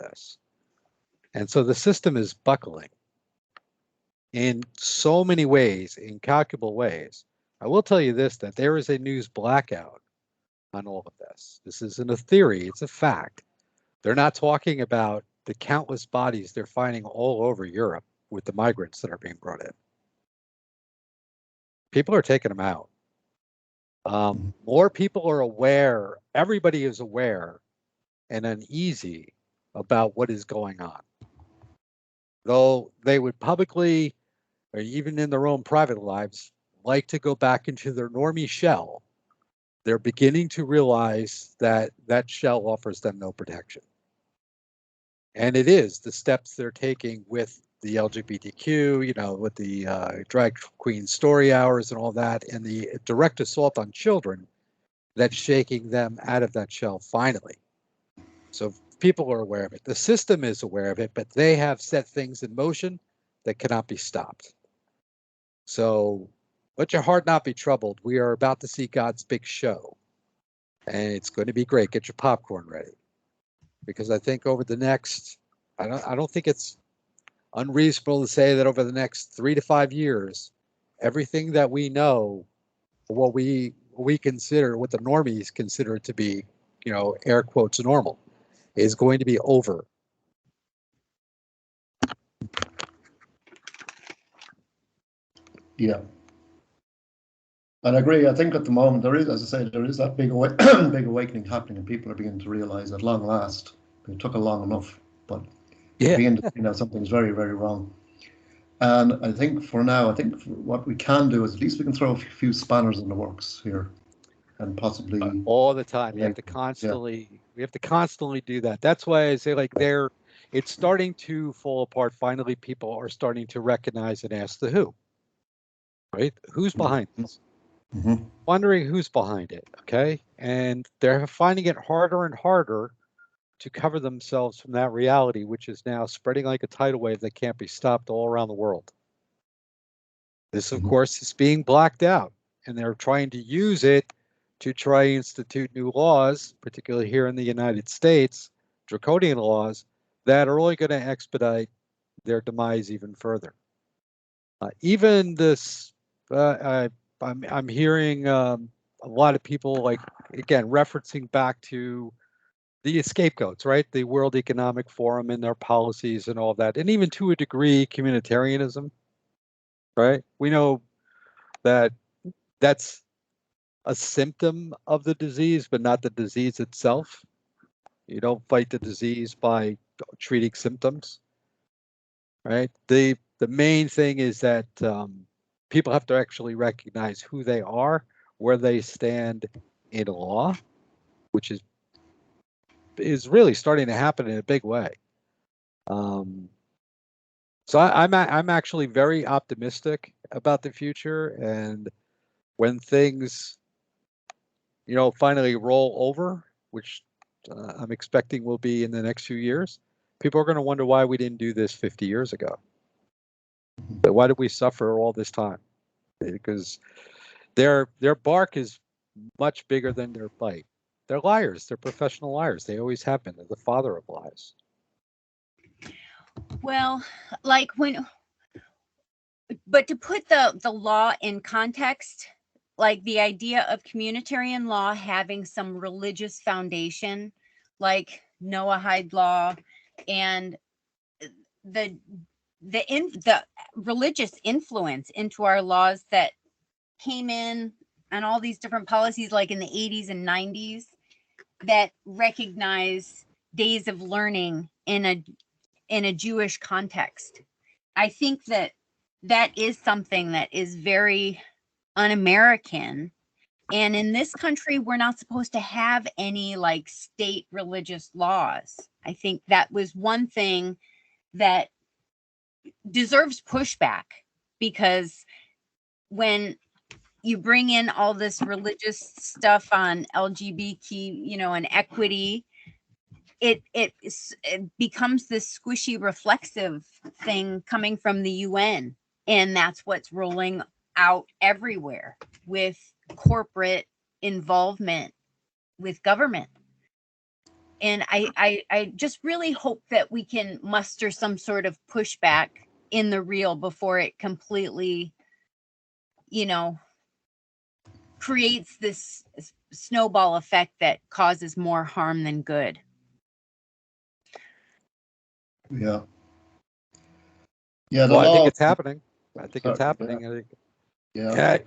this. And so the system is buckling in so many ways, incalculable ways. I will tell you this, that there is a news blackout on all of this. This isn't a theory, it's a fact. They're not talking about the countless bodies they're finding all over Europe with the migrants that are being brought in. People are taking them out. More people are aware, everybody is aware and uneasy about what is going on. Though they would publicly, or even in their own private lives, like to go back into their normie shell, they're beginning to realize that that shell offers them no protection. And it is the steps they're taking with the LGBTQ, you know, with the drag queen story hours and all that, and the direct assault on children that's shaking them out of that shell finally. So people are aware of it. The system is aware of it, but they have set things in motion that cannot be stopped. So let your heart not be troubled. We are about to see God's big show, and it's going to be great. Get your popcorn ready, because I think over the next, I don't think it's unreasonable to say that over the next 3 to 5 years, everything that we know, what we consider, what the normies consider to be, you know, air quotes normal, is going to be over. Yeah. And I agree. I think at the moment there is, as I say, there is that big big awakening happening, and people are beginning to realize at long last, it took a long enough, but beginning to see now something's very, very wrong. And I think for now, I think what we can do is at least we can throw a few spanners in the works here, and possibly all the time. You have to constantly, we have to constantly do that. That's why I say, like, it's starting to fall apart. Finally, people are starting to recognize and ask the who, right? Who's behind this? Wondering who's behind it, okay? And they're finding it harder and harder to cover themselves from that reality, which is now spreading like a tidal wave that can't be stopped all around the world. This, of course, is being blacked out, and they're trying to use it to try to institute new laws, particularly here in the United States, draconian laws, that are only going to expedite their demise even further. Even this, I'm hearing a lot of people, like, again, referencing back to the scapegoats, right? The World Economic Forum and their policies and all that, and even to a degree, communitarianism, right? We know that that's a symptom of the disease, but not the disease itself. You don't fight the disease by treating symptoms, right? The main thing is that people have to actually recognize who they are, where they stand in law, which is really starting to happen in a big way. So I'm actually very optimistic about the future, and when things, you know, finally roll over, which I'm expecting will be in the next few years, people are going to wonder why we didn't do this 50 years ago. But why did we suffer all this time? Because their bark is much bigger than their bite. They're liars. They're professional liars. They always have been. They're the father of lies. Well, like but to put the law in context, like the idea of communitarian law having some religious foundation, like Noahide law, and the religious influence into our laws that came in, and all these different policies, like in the 80s and 90s, that recognize days of learning in a Jewish context. I think that is something that is very un-American. And in this country, we're not supposed to have any like state religious laws. I think that was one thing that deserves pushback, because when you bring in all this religious stuff on LGBT, you know, and equity, it becomes this squishy reflexive thing coming from the UN, and that's what's rolling out everywhere with corporate involvement with government. And I just really hope that we can muster some sort of pushback in the real before it completely, you know, creates this snowball effect that causes more harm than good. Yeah. Yeah. Well, I think it's happening. I think it's happening. Yeah.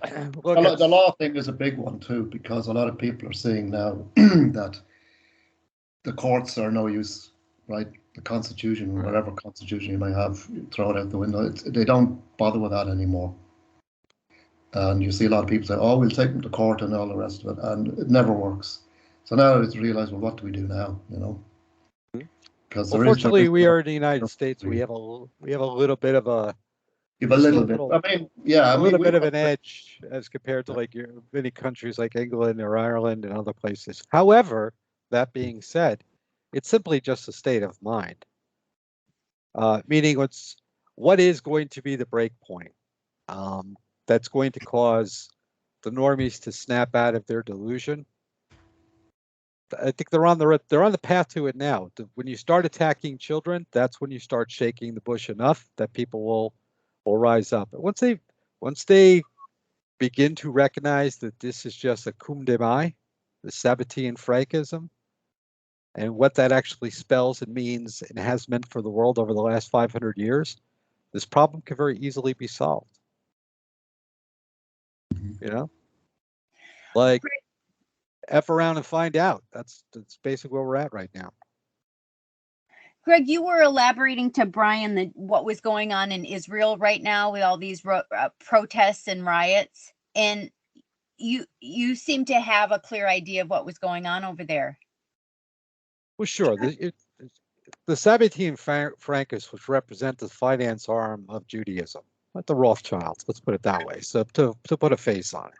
Look, the law thing is a big one too, because a lot of people are seeing now that the courts are no use, right? The Constitution, right. Whatever Constitution you may have, throw it out the window. They don't bother with that anymore. And you see a lot of people say, "Oh, we'll take them to court and all the rest of it," and it never works. So now it's realized, well, what do we do now? You know, because fortunately, we are in the United States. We have a little bit of a. You have a little bit. I mean, yeah, a little bit of an edge as compared to like many countries like England or Ireland and other places. However, that being said, it's simply just a state of mind. Meaning, what is going to be the break point that's going to cause the normies to snap out of their delusion? I think they're on the path to it now. When you start attacking children, that's when you start shaking the bush enough that people will rise up. Once they begin to recognize that this is just a cum de mai, the Sabbatean Frankism, and what that actually spells and means and has meant for the world over the last 500 years, this problem can very easily be solved. You know, like F around and find out. That's basically where we're at right now. Greg, you were elaborating to Brian what was going on in Israel right now with all these protests and riots, and you seem to have a clear idea of what was going on over there. Well, sure. The Sabbatean Frankists, which represent the finance arm of Judaism, not the Rothschilds, let's put it that way, so to put a face on it,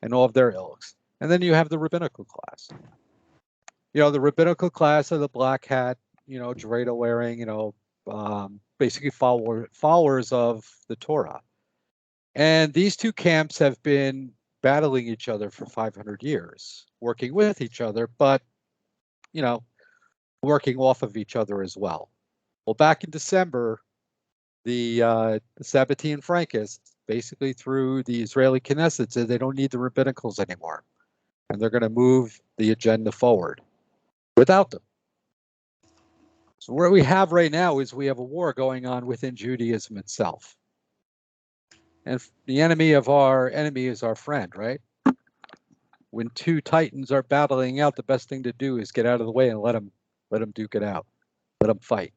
and all of their ilks. And then you have the rabbinical class. You know, the rabbinical class of the black hat, you know, dreidel wearing, you know, basically followers of the Torah. And these two camps have been battling each other for 500 years, working with each other, but, you know, working off of each other as well. Well, back in December, the Sabbatean Frankists, basically through the Israeli Knesset, said they don't need the rabbinicals anymore. And they're going to move the agenda forward without them. So what we have right now is we have a war going on within Judaism itself. And the enemy of our enemy is our friend, right? When two titans are battling out, the best thing to do is get out of the way and let them duke it out. Let them fight.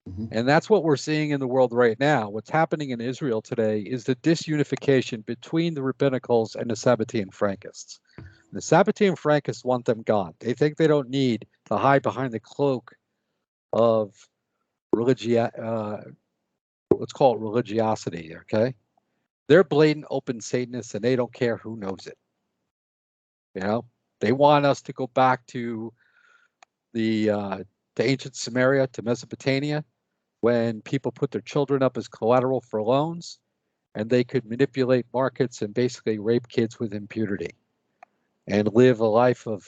Mm-hmm. And that's what we're seeing in the world right now. What's happening in Israel today is the disunification between the rabbinicals and the Sabbatean Frankists. The Sabbatean Frankists want them gone. They think they don't need to hide behind the cloak of let's call it religiosity, okay? They're blatant open Satanists and they don't care who knows it. You know, they want us to go back to to ancient Samaria, to Mesopotamia, when people put their children up as collateral for loans and they could manipulate markets and basically rape kids with impunity and live a life of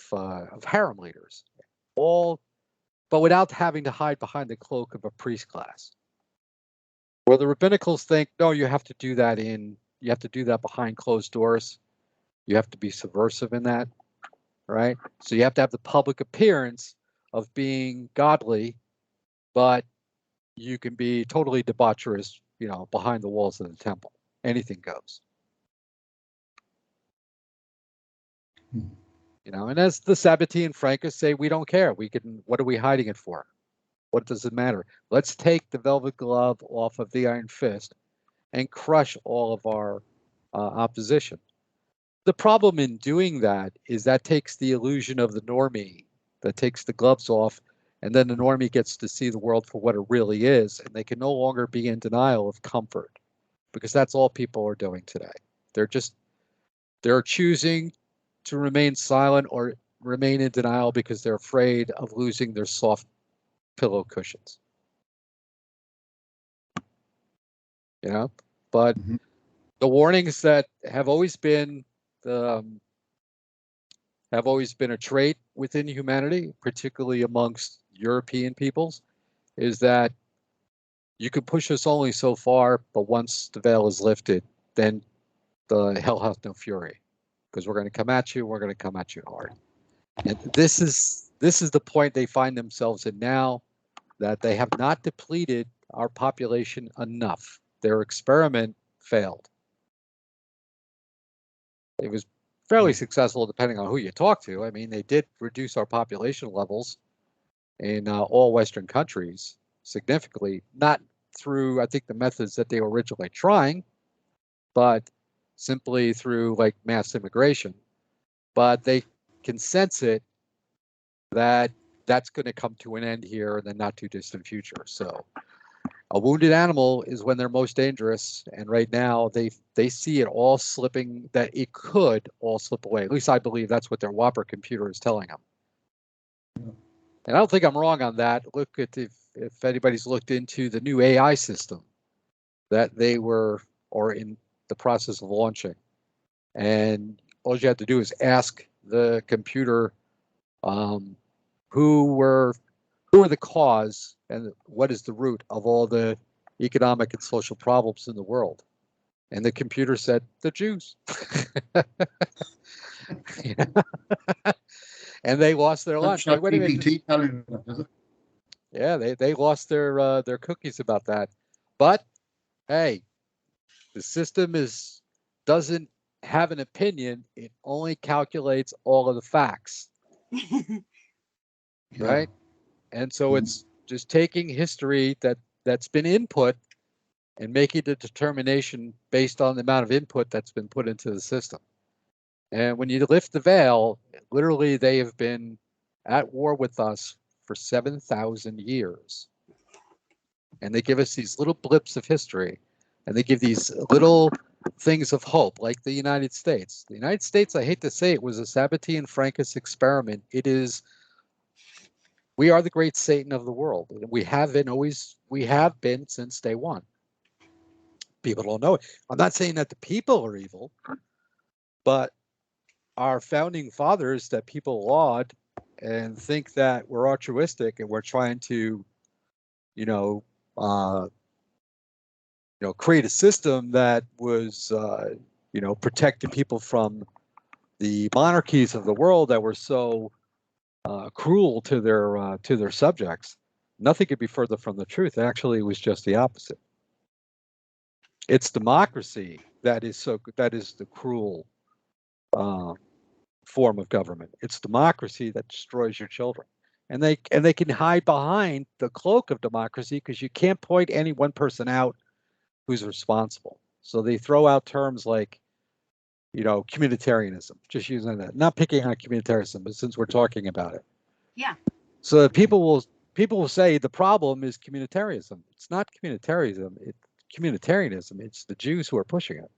harem leaders, but without having to hide behind the cloak of a priest class. Where the rabbinicals think, no, you have to do that behind closed doors. You have to be subversive in that, right? So you have to have the public appearance of being godly, but you can be totally debaucherous, you know, behind the walls of the temple. Anything goes. You know, and as the Sabbatean Frankists say, we don't care. What are we hiding it for? What does it matter? Let's take the velvet glove off of the iron fist and crush all of our opposition. The problem in doing that is that takes the illusion of the normie, that takes the gloves off, and then the normie gets to see the world for what it really is, and they can no longer be in denial of comfort, because that's all people are doing today. They're choosing to remain silent or remain in denial because they're afraid of losing their soft pillow cushions. You know, but the warnings that have always been the have always been a trait within humanity, particularly amongst European peoples, is that you can push us only so far, but once the veil is lifted, then the hell has no fury, because we're going to come at you. We're going to come at you hard. And this is the point they find themselves in now, that they have not depleted our population enough. Their experiment failed. It was fairly successful depending on who you talk to. I mean, they did reduce our population levels in all Western countries significantly, not through, I think, the methods that they were originally trying, but simply through like mass immigration. But they can sense it that that's going to come to an end here in the not too distant future. So a wounded animal is when they're most dangerous, and right now they see it all slipping, that it could all slip away. At least I believe that's what their Whopper computer is telling them. And I don't think I'm wrong on that. Look at if anybody's looked into the new AI system that they were or in the process of launching, and all you have to do is ask the computer who are the cause and what is the root of all the economic and social problems in the world. And the computer said, the Jews. And they lost their lunch. Like, wait a minute. Yeah, they lost their cookies about that. But hey, the system doesn't have an opinion. It only calculates all of the facts. Right? And so it's just taking history that's been input and making the determination based on the amount of input that's been put into the system. And when you lift the veil, literally they have been at war with us for 7,000 years. And they give us these little blips of history, and they give these little things of hope, like the United States. The United States, I hate to say it, was a Sabbatean Francus experiment. We are the great Satan of the world. We have been since day one. People don't know it. I'm not saying that the people are evil, but our founding fathers that people laud and think that we're altruistic and we're trying to, create a system that was, protecting people from the monarchies of the world that were so cruel to their subjects. Nothing could be further from the truth. Actually, it was just the opposite. It's democracy that is the cruel form of government. It's democracy that destroys your children, and they can hide behind the cloak of democracy because you can't point any one person out who's responsible. So they throw out terms like, communitarianism. Just using that, not picking on communitarianism, but since we're talking about it, yeah. So people will say the problem is communitarianism. It's not communitarianism. It's communitarianism. It's the Jews who are pushing it.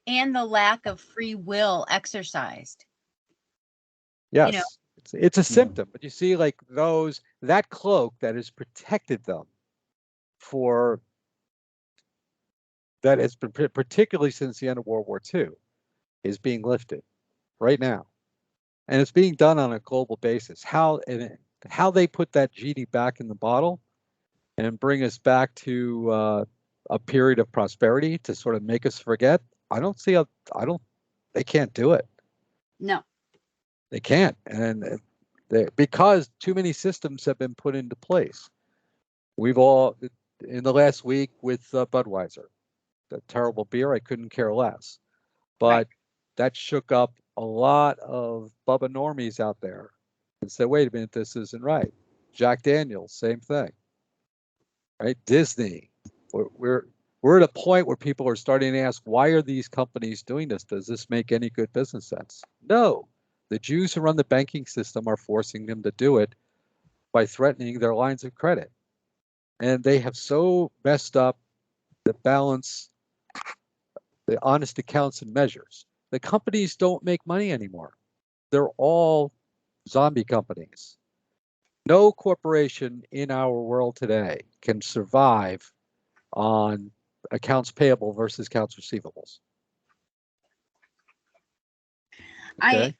And the lack of free will exercised. Yes, it's a symptom. But you see, like that cloak that has protected them that has been particularly since the end of World War II, is being lifted right now. And it's being done on a global basis. How they put that genie back in the bottle and bring us back to a period of prosperity to sort of make us forget. They can't do it. No. They can't. And because too many systems have been put into place. We've all, in the last week with Budweiser, that terrible beer, I couldn't care less. But that shook up a lot of Bubba normies out there and said, wait a minute, this isn't right. Jack Daniels, same thing. Right? Disney. We're at a point where people are starting to ask, why are these companies doing this? Does this make any good business sense? No. The Jews who run the banking system are forcing them to do it by threatening their lines of credit. And they have so messed up the balance, the honest accounts and measures. The companies don't make money anymore. They're all zombie companies. No corporation in our world today can survive on accounts payable versus accounts receivables. Okay.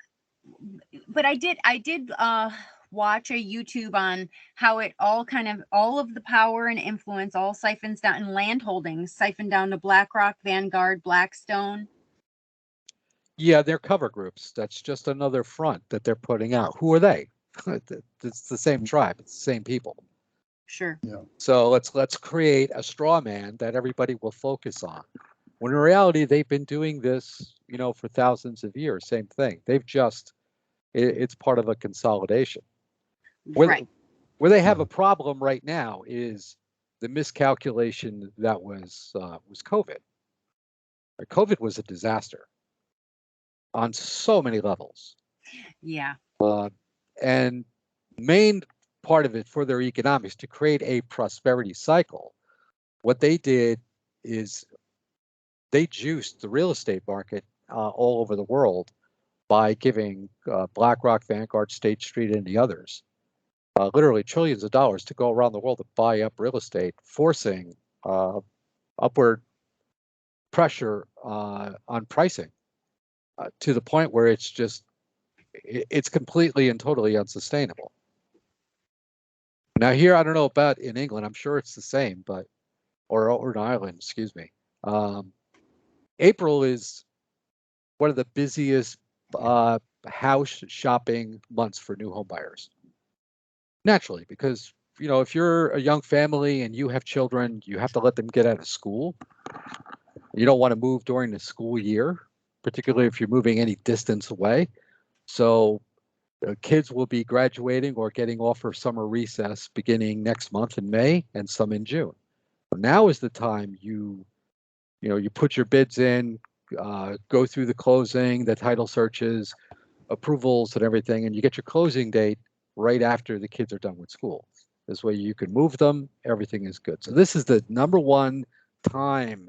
I did watch a YouTube on how it all all of the power and influence all siphons down, and land holdings siphon down to BlackRock, Vanguard, Blackstone. Yeah, they're cover groups. That's just another front that they're putting out. Who are they? It's the same tribe. It's the same people. Sure. Yeah. So let's create a straw man that everybody will focus on. When in reality, they've been doing this, for thousands of years. Same thing. It's part of a consolidation. Right. Where they have a problem right now is the miscalculation that was COVID. COVID was a disaster on so many levels. Yeah. And main part of it for their economics to create a prosperity cycle. What they did is they juiced the real estate market all over the world by giving BlackRock, Vanguard, State Street, and the others literally trillions of dollars to go around the world to buy up real estate, forcing upward pressure on pricing to the point where it's completely and totally unsustainable. Now here, I don't know about in England, I'm sure it's the same, but or in Ireland, excuse me. April is one of the busiest house shopping months for new home buyers. Naturally, because if you're a young family and you have children, you have to let them get out of school. You don't want to move during the school year, particularly if you're moving any distance away. So kids will be graduating or getting off for summer recess beginning next month in May and some in June. Now is the time you put your bids in, go through the closing, the title searches, approvals and everything, and you get your closing date right after the kids are done with school. This way you can move them, everything is good. So this is the number one time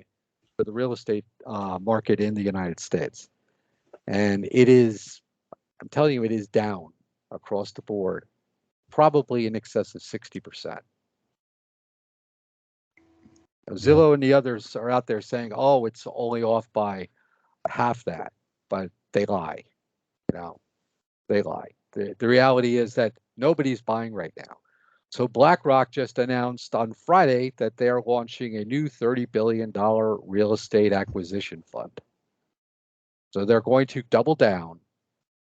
for the real estate market in the United States. And it is, I'm telling you, it is down across the board, probably in excess of 60%. Zillow and the others are out there saying, oh, it's only off by half that, but they lie. They lie. The reality is that nobody's buying right now. So BlackRock just announced on Friday that they're launching a new $30 billion real estate acquisition fund. So they're going to double down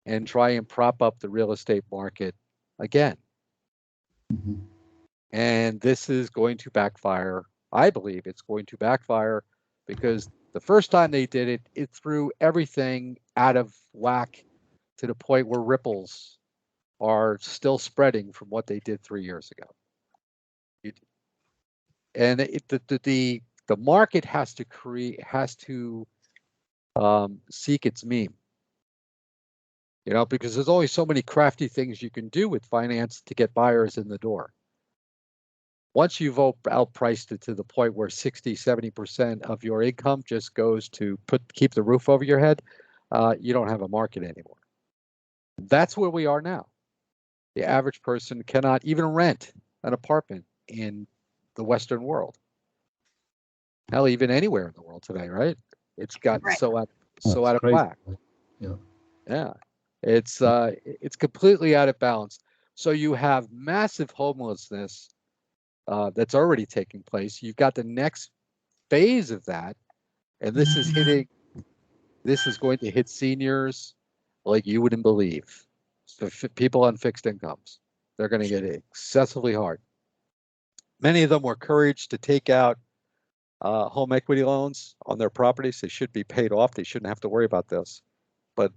and try and prop up the real estate market again. Mm-hmm. And this is going to backfire. I believe it's going to backfire because the first time they did it, it threw everything out of whack to the point where ripples are still spreading from what they did 3 years ago. And the market has to seek its mean, because there's always so many crafty things you can do with finance to get buyers in the door. Once you've outpriced it to the point where 60-70% of your income just goes to keep the roof over your head, you don't have a market anymore. That's where we are now. The average person cannot even rent an apartment in the Western world. Hell, even anywhere in the world today, right? It's gotten so out of whack. Yeah. It's completely out of balance. So you have massive homelessness that's already taking place. You've got the next phase of that, and this is going to hit seniors like you wouldn't believe. So people on fixed incomes, they're going to get it excessively hard. Many of them were encouraged to take out home equity loans on their properties. They should be paid off. They shouldn't have to worry about this. But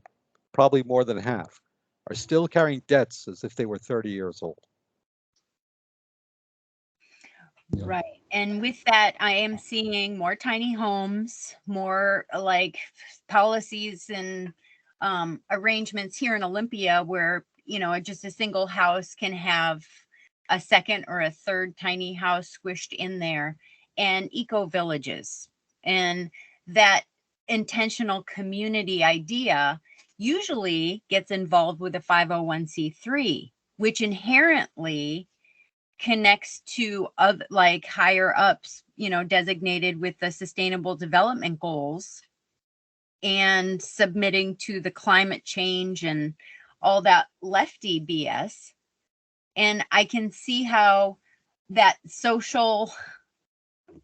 probably more than half are still carrying debts as if they were 30 years old. Right. And with that, I am seeing more tiny homes, more like policies and arrangements here in Olympia where, just a single house can have a second or a third tiny house squished in there, and eco villages. And that intentional community idea usually gets involved with a 501c3, which inherently connects to other, like higher ups, designated with the sustainable development goals. and submitting to the climate change and all that lefty BS. And I can see how that social,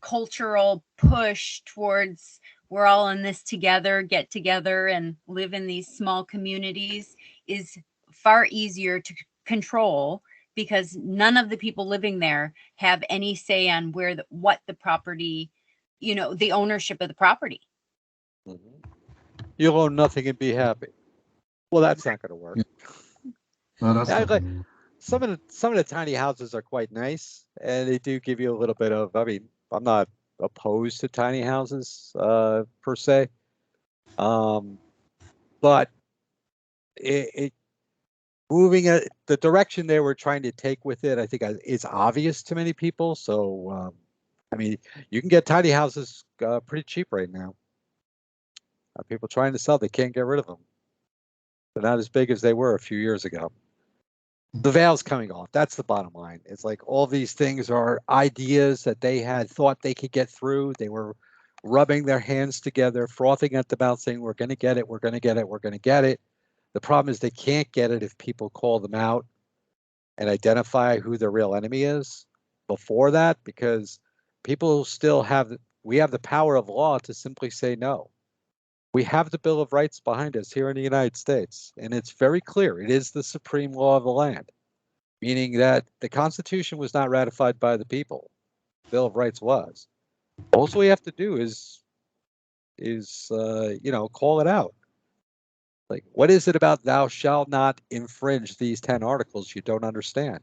cultural push towards we're all in this together, get together and live in these small communities is far easier to control, because none of the people living there have any say on what the property, the ownership of the property. You'll own nothing and be happy. Well, that's not going to work. No, that's some of the tiny houses are quite nice, and they do give you a little bit of. I mean, I'm not opposed to tiny houses per se, but it moving the direction they were trying to take with it, I think is obvious to many people. So, I mean, you can get tiny houses pretty cheap right now. People trying to sell, they can't get rid of them. They're not as big as they were a few years ago. The veil's coming off. That's the bottom line. It's like all these things are ideas that they had thought they could get through. They were rubbing their hands together, frothing at the mouth, saying, we're going to get it, we're going to get it, we're going to get it. The problem is they can't get it if people call them out and identify who their real enemy is before that, because people still we have the power of law to simply say no. We have the Bill of Rights behind us here in the United States, and it's very clear. It is the supreme law of the land, meaning that the Constitution was not ratified by the people. The Bill of Rights was. All we have to do is call it out. Like, what is it about thou shalt not infringe these 10 articles you don't understand?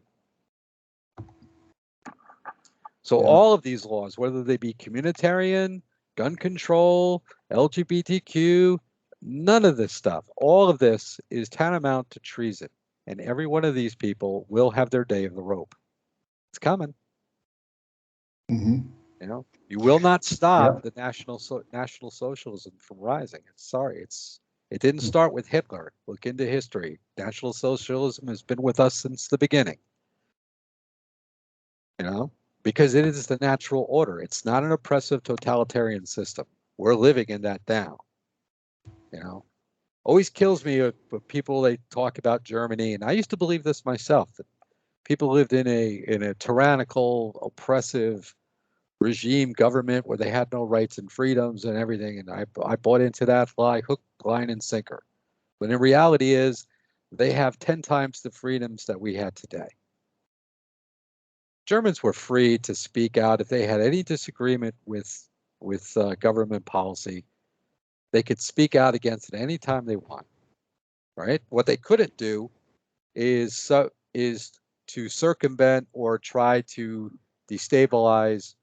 So all of these laws, whether they be communitarian, gun control, LGBTQ, none of this stuff, all of this is tantamount to treason. And every one of these people will have their day of the rope. It's coming. Mm-hmm. You will not stop the National Socialism from rising. It didn't start with Hitler. Look into history. National Socialism has been with us since the beginning. Because it is the natural order. It's not an oppressive totalitarian system. We're living in that now. Always kills me when people, they talk about Germany, and I used to believe this myself, that people lived in a tyrannical, oppressive regime government where they had no rights and freedoms and everything, and I bought into that lie, hook, line, and sinker. But in reality is, they have 10 times the freedoms that we had today. Germans were free to speak out if they had any disagreement with government policy. They could speak out against it any time they want, right? What they couldn't do is to circumvent or try to destabilize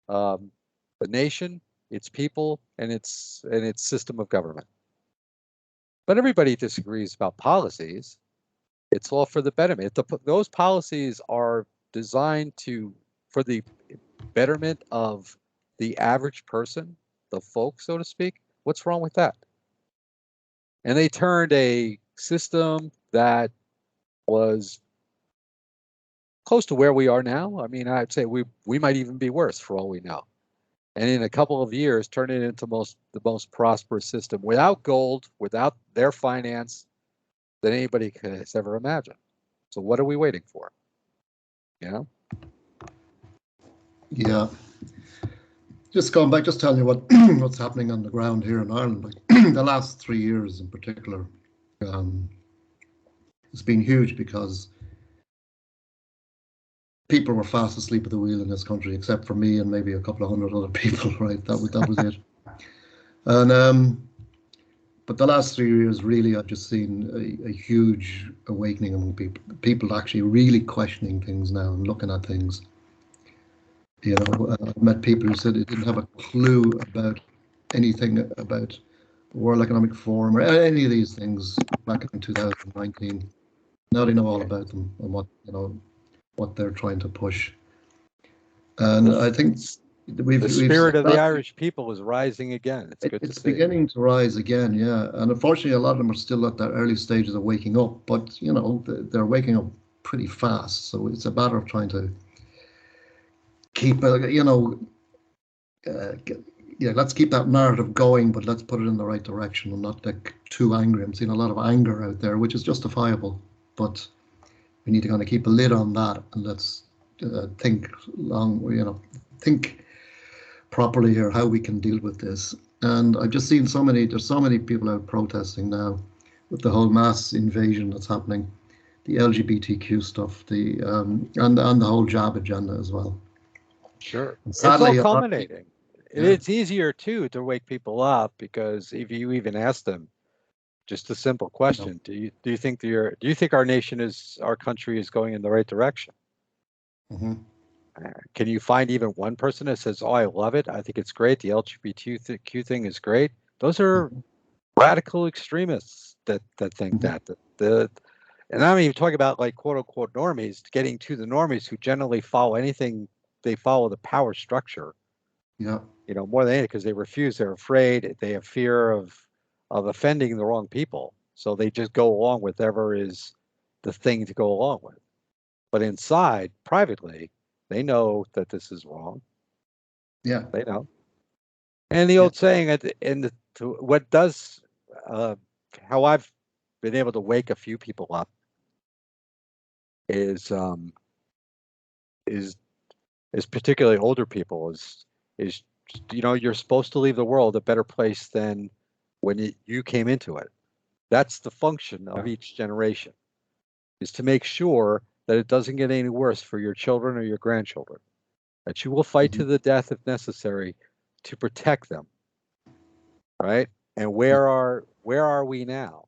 the nation, its people, and its system of government. But everybody disagrees about policies. It's all for the betterment. Those policies are designed for the betterment of the average person, the folk, so to speak. What's wrong with that? And they turned a system that was close to where we are now. I mean, I'd say we might even be worse for all we know. And in a couple of years, turn it into the most prosperous system without gold, without their finance, that anybody has ever imagined. So what are we waiting for? Yeah. Just going back, just telling you what's happening on the ground here in Ireland. Like, the last 3 years in particular, it's been huge because people were fast asleep at the wheel in this country, except for me and maybe a couple of hundred other people, right? That was it. And but the last 3 years, really, I've just seen a huge awakening among people. People actually really questioning things now and looking at things. I've met people who said they didn't have a clue about anything about World Economic Forum or any of these things back in 2019. Now they know all about them and what they're trying to push. And I think the spirit of the Irish people is rising again. It's good to see. It's beginning to rise again, yeah. And unfortunately, a lot of them are still at the early stages of waking up, but they're waking up pretty fast. So it's a matter of trying to keep let's keep that narrative going, but let's put it in the right direction and not like too angry. I'm seeing a lot of anger out there, which is justifiable, but we need to kind of keep a lid on that and let's think properly here how we can deal with this. And I've just seen there's so many people out protesting now with the whole mass invasion that's happening, the LGBTQ stuff, and the whole jab agenda as well. Sure. Sadly, it's all culminating. It's easier too to wake people up because if you even ask them just a simple question, do you think our country is going in the right direction? Mm-hmm. Can you find even one person that says, "Oh, I love it. I think it's great. The LGBTQ thing is great." Those are radical extremists that think that. And I'm even talking about like quote unquote normies, getting to the normies who generally follow anything. They follow the power structure. Yeah. More than anything, because they refuse. They're afraid. They have fear of offending the wrong people. So they just go along with whatever is the thing to go along with. But inside, privately, they know that this is wrong. Yeah. They know. And the old saying, how I've been able to wake a few people up is particularly older people is you're supposed to leave the world a better place than when you came into it. That's the function of each generation, is to make sure that it doesn't get any worse for your children or your grandchildren, that you will fight to the death if necessary to protect them. Right? And where are we now?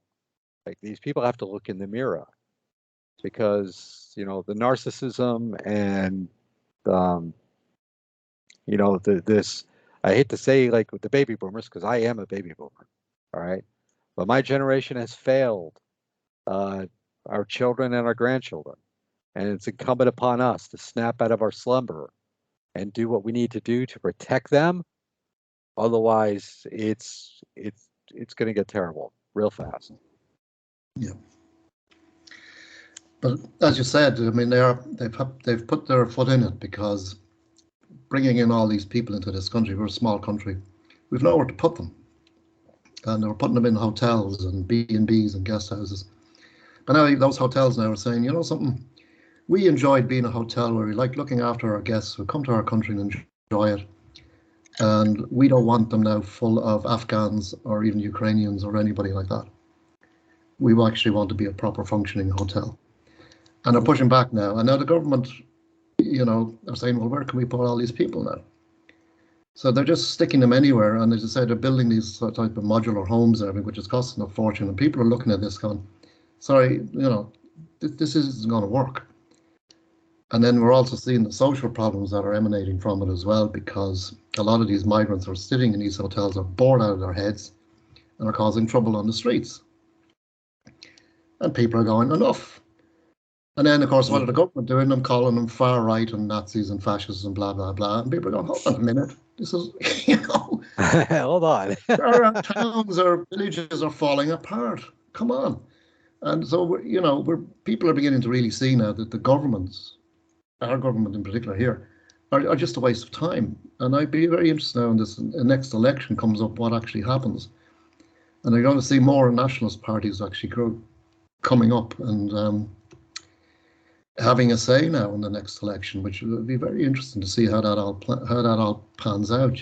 Like, these people have to look in the mirror, because the narcissism and this, I hate to say, like, with the baby boomers, because I am a baby boomer, all right, but my generation has failed our children and our grandchildren, and it's incumbent upon us to snap out of our slumber and do what we need to do to protect them. Otherwise, it's going to get terrible real fast. Yeah. But as you said, I mean, they've put their foot in it, because bringing in all these people into this country, we're a small country, we've nowhere to put them, and they're putting them in hotels and B&Bs and guest houses. But now those hotels now are saying, something, we enjoyed being a hotel where we like looking after our guests who come to our country and enjoy it, and we don't want them now full of Afghans or even Ukrainians or anybody like that. We actually want to be a proper functioning hotel. And they're pushing back now. And now the government, are saying, well, where can we put all these people now? So they're just sticking them anywhere. And as I say, they're building these type of modular homes and everything, which is costing a fortune. And people are looking at this going, sorry, this isn't going to work. And then we're also seeing the social problems that are emanating from it as well, because a lot of these migrants are sitting in these hotels, are bored out of their heads, and are causing trouble on the streets. And people are going, enough. And then, of course, what are the government doing? I'm calling them far right and Nazis and fascists and blah, blah, blah. And people are going, hold on a minute. This is, hold on. Our towns or villages are falling apart. Come on. And so, people are beginning to really see now that the governments, our government in particular here, are just a waste of time. And I'd be very interested now in this next election comes up, what actually happens. And they're going to see more nationalist parties actually coming up and having a say now in the next election, which will be very interesting to see how that all pans out.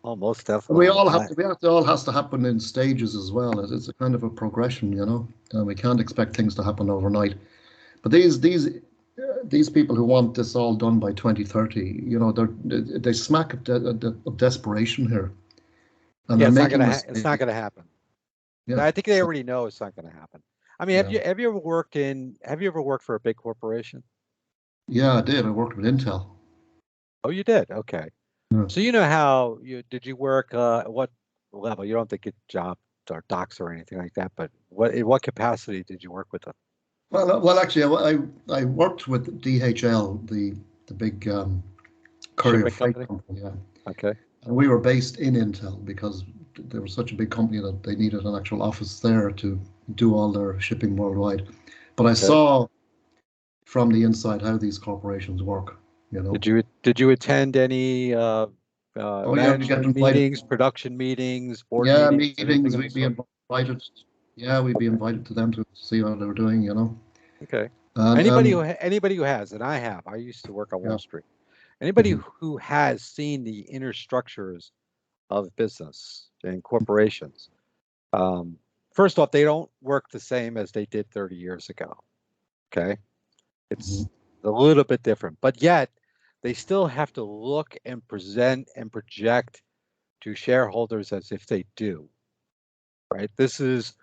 Most definitely. It all has to happen in stages as well. It's a kind of a progression, and we can't expect things to happen overnight. But these people who want this all done by 2030, they smack of desperation here. And it's not going to happen. Yeah. I think they already know it's not going to happen. I mean, have you ever worked for a big corporation? Yeah, I did. I worked with Intel. Oh, you did? Okay. Yeah. So did you work at what level? You don't think it's job or docs or anything like that, but in what capacity did you work with them? Well, actually, I worked with DHL, the big courier freight company. Yeah. Okay. And we were based in Intel because they were such a big company that they needed an actual office there to do all their shipping worldwide. But I saw from the inside how these corporations work. Did you attend any Oh yeah, we get management invited. meetings, production meetings, board Yeah, meetings, anything meetings. of the We'd be sort. invited. Yeah, we'd be invited to them to see what they were doing. You know. Okay. And Anybody who has, and I used to work on Wall yeah. Street. Anybody Mhm. who has seen the inner structures of business and corporations, first off, they don't work the same as they did 30 years ago. Okay. It's a little bit different, but yet they still have to look and present and project to shareholders as if they do. Right. This is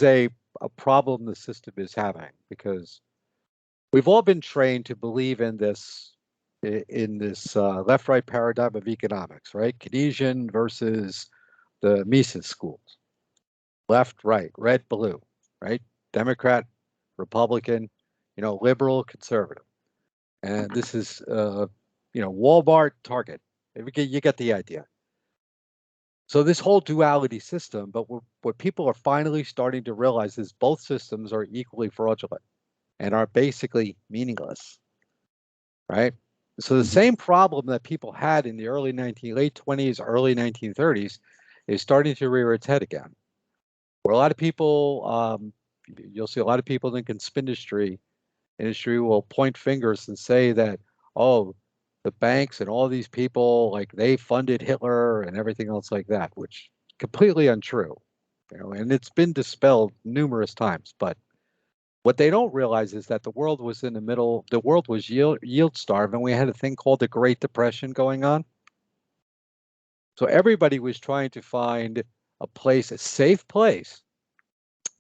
a problem the system is having because we've all been trained to believe in this left-right paradigm of economics, right? Keynesian versus the Mises schools, left, right, red, blue, right? Democrat, Republican, liberal, conservative, and this is Walmart, Target. You get the idea. So this whole duality system, but what people are finally starting to realize is both systems are equally fraudulent and are basically meaningless, right? So the same problem that people had in the late 20s, early 1930s is starting to rear its head again. Where a lot of people, you'll see a lot of people in the conspiracy industry will point fingers and say that, oh, the banks and all these people, like they funded Hitler and everything else like that, which completely untrue, and it's been dispelled numerous times. But what they don't realize is that the world was yield starved, and we had a thing called the Great Depression going on. So everybody was trying to find a safe place,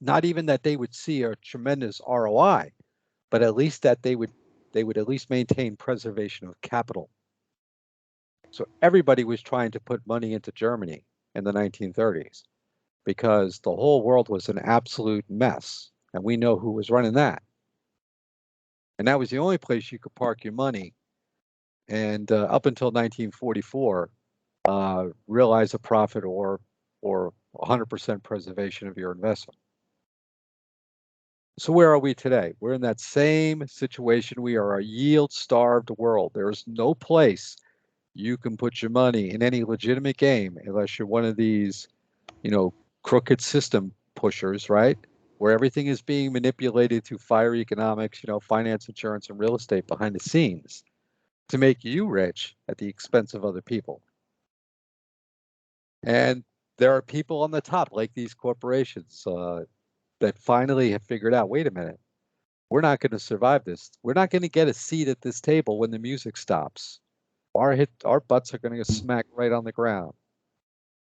not even that they would see a tremendous ROI, but at least that they would at least maintain preservation of capital. So everybody was trying to put money into Germany in the 1930s because the whole world was an absolute mess, and we know who was running that. And that was the only place you could park your money. And up until 1944, realize a profit or 100% preservation of your investment. So where are we today? We're in that same situation. We are a yield-starved world. There's no place you can put your money in any legitimate game unless you're one of these, crooked system pushers, right? Where everything is being manipulated through fire economics, finance, insurance, and real estate behind the scenes to make you rich at the expense of other people. And there are people on the top, like these corporations, that finally have figured out, wait a minute, we're not going to survive this. We're not going to get a seat at this table when the music stops. Our butts are going to get smacked right on the ground.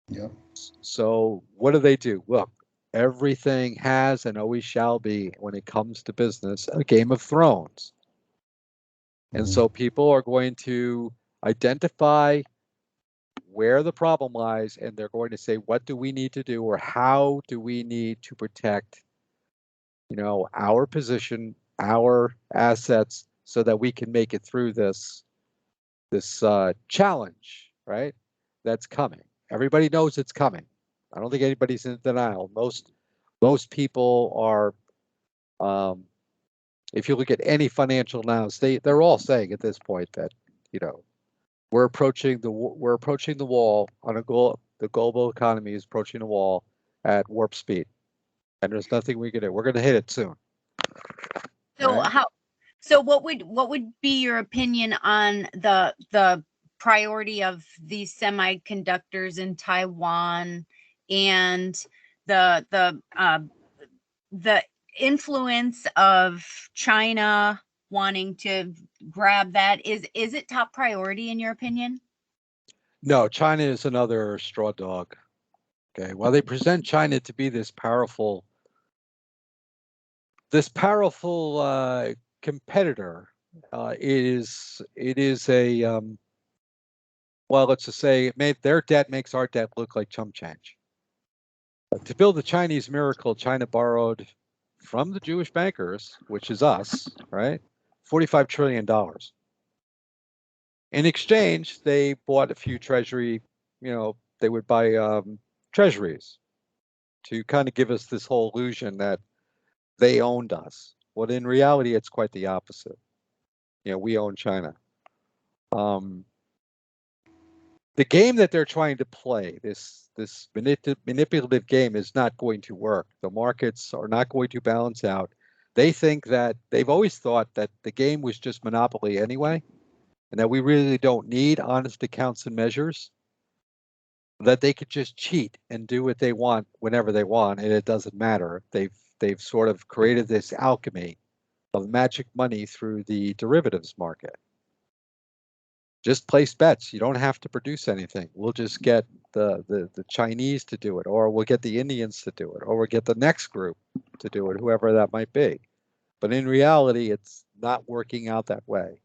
Yeah. So what do? Look, everything has and always shall be, when it comes to business, a Game of Thrones. And so people are going to identify where the problem lies, and they're going to say, what do we need to do, or how do we need to protect, our position, our assets, so that we can make it through this challenge, right? That's coming. Everybody knows it's coming. I don't think anybody's in denial. Most people are. If you look at any financial analysis, they're all saying at this point that we're approaching the wall on a goal. The global economy is approaching the wall at warp speed, and there's nothing we can do. We're going to hit it soon. So right? So what would be your opinion on the priority of these semiconductors in Taiwan and the influence of China wanting to grab that? Is it top priority in your opinion? No, China is another straw dog. Okay, while they present China to be this powerful competitor, it is a well, let's just say their debt makes our debt look like chump change. To build the Chinese miracle, China borrowed from the Jewish bankers, which is us, right? $45 trillion. In exchange, they bought a few treasury, they would buy treasuries to kind of give us this whole illusion that they owned us. Well, in reality, it's quite the opposite. We own China. the game that they're trying to play, this manipulative game, is not going to work. The markets are not going to balance out. They think that they've always thought that the game was just monopoly anyway, and that we really don't need honest accounts and measures, that they could just cheat and do what they want whenever they want, and it doesn't matter. They've sort of created this alchemy of magic money through the derivatives market. Just place bets. You don't have to produce anything. We'll just get the Chinese to do it, or we'll get the Indians to do it, or we'll get the next group to do it, whoever that might be. But in reality, it's not working out that way.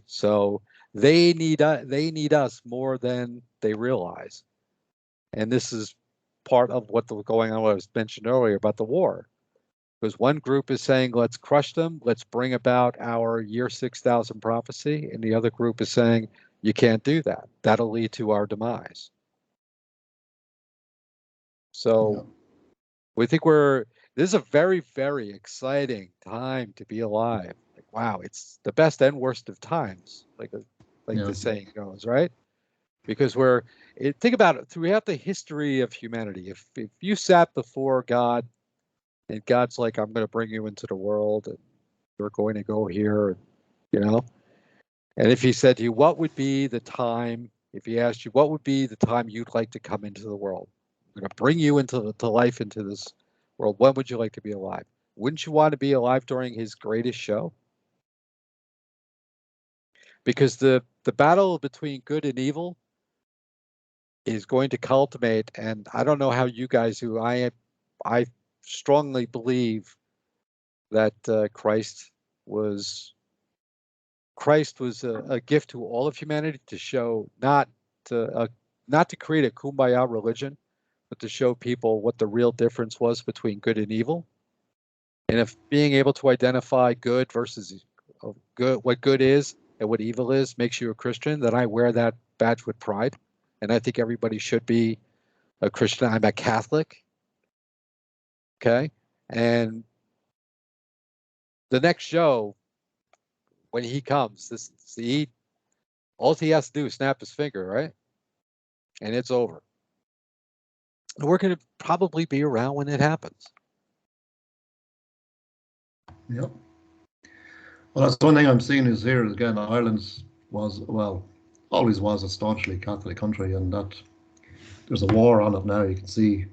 So they need us more than they realize. And this is part of what's going on, what I was mentioned earlier about the war. Because one group is saying, let's crush them, let's bring about our year 6000 prophecy. And the other group is saying, you can't do that. That'll lead to our demise. So we think this is a very, very exciting time to be alive. Like, wow, it's the best and worst of times, like the saying goes, right? Because think about it, throughout the history of humanity, if you sat before God, and God's like, I'm going to bring you into the world, and you're going to go here, and if he said to you, what would be the time, if he asked you, what would be the time you'd like to come into the world? I'm going to bring you into life, into this world. When would you like to be alive? Wouldn't you want to be alive during his greatest show? Because the battle between good and evil is going to culminate, and I don't know how you guys do. I strongly believe that Christ was a gift to all of humanity, to show not to create a kumbaya religion, but to show people what the real difference was between good and evil. And if being able to identify good versus good, what good is and what evil is, makes you a Christian, then I wear that badge with pride. And I think everybody should be a Christian. I'm a Catholic. Okay. And the next show, when he comes, all he has to do is snap his finger, right? And it's over. And we're going to probably be around when it happens. Yep. Well, that's one thing I'm seeing is here again, Ireland always was a staunchly Catholic country, and that there's a war on it now, you can see.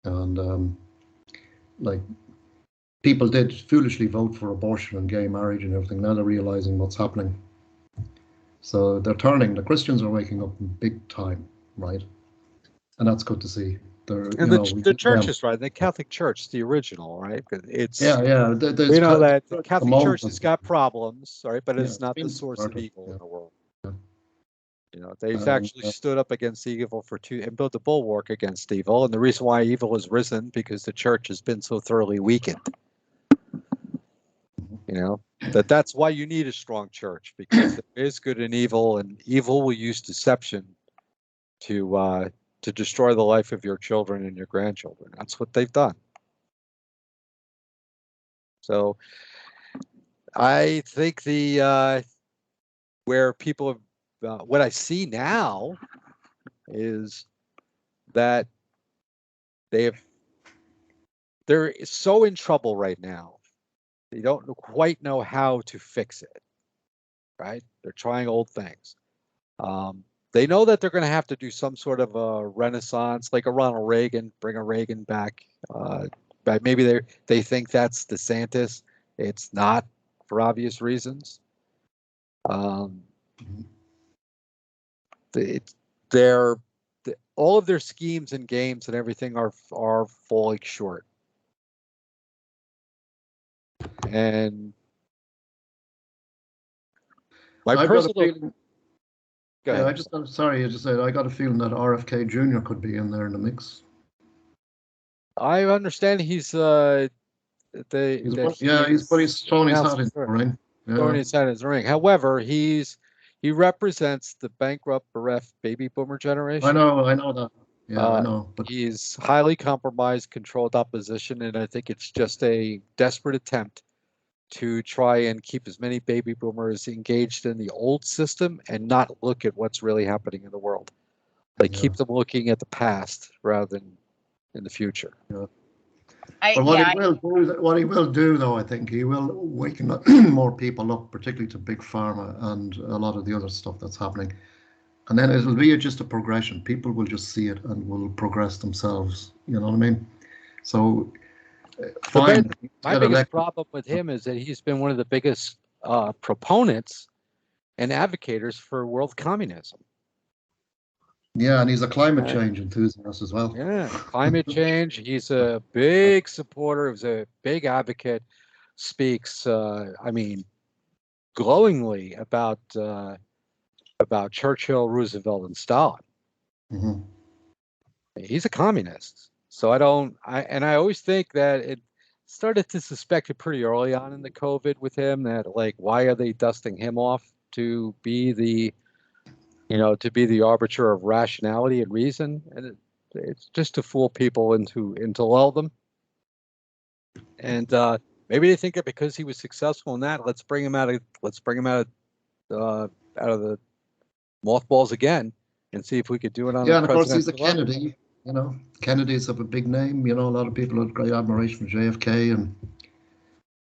And people did foolishly vote for abortion and gay marriage and everything. Now they're realizing what's happening. So they're turning. The Christians are waking up big time, right? And that's good to see. The church is right. The Catholic Church, the original, right? It's yeah. We know that the Catholic Church has got problems, right? But it's not the source of evil in the world. They've actually stood up against evil and built a bulwark against evil. And the reason why evil has risen, because the church has been so thoroughly weakened. That's why you need a strong church, because there is good and evil will use deception to destroy the life of your children and your grandchildren. That's what they've done. So I think where people have, what I see now is that they're so in trouble right now. They don't quite know how to fix it, right? They're trying old things. They know that they're going to have to do some sort of a renaissance, like a Ronald Reagan, bring a Reagan back. But maybe they think that's DeSantis. It's not, for obvious reasons. All of their schemes and games and everything are falling short. And my personal feeling. Go ahead. I got a feeling that RFK Jr. could be in there in the mix. I understand he's throwing his hat in the ring. Throwing his hat in the ring. However, he represents the bankrupt, bereft baby boomer generation. I know that. Yeah, I know. But he's highly compromised, controlled opposition, and I think it's just a desperate attempt to try and keep as many baby boomers engaged in the old system and not look at what's really happening in the world. Like keep them looking at the past rather than in the future. But what he will do, though, I think he will waken more people up, particularly to big pharma and a lot of the other stuff that's happening. And then it will be just a progression. People will just see it and will progress themselves. You know what I mean? So, fine. My biggest problem with him is that he's been one of the biggest proponents and advocates for world communism. Yeah, and he's a climate change enthusiast as well. Yeah, climate change. He's a big supporter. He's a big advocate. Speaks, glowingly about Churchill, Roosevelt, and Stalin. Mm-hmm. He's a communist. So I always think that it started to suspect it pretty early on in the COVID with him that like, why are they dusting him off to be the arbiter of rationality and reason? And it's just to fool people into lull them. And maybe they think that because he was successful in that, let's bring him out of the mothballs again and see if we could do it on. Yeah, and of course he's a Kennedy. You know, Kennedys have a big name. You know, a lot of people have great admiration for JFK,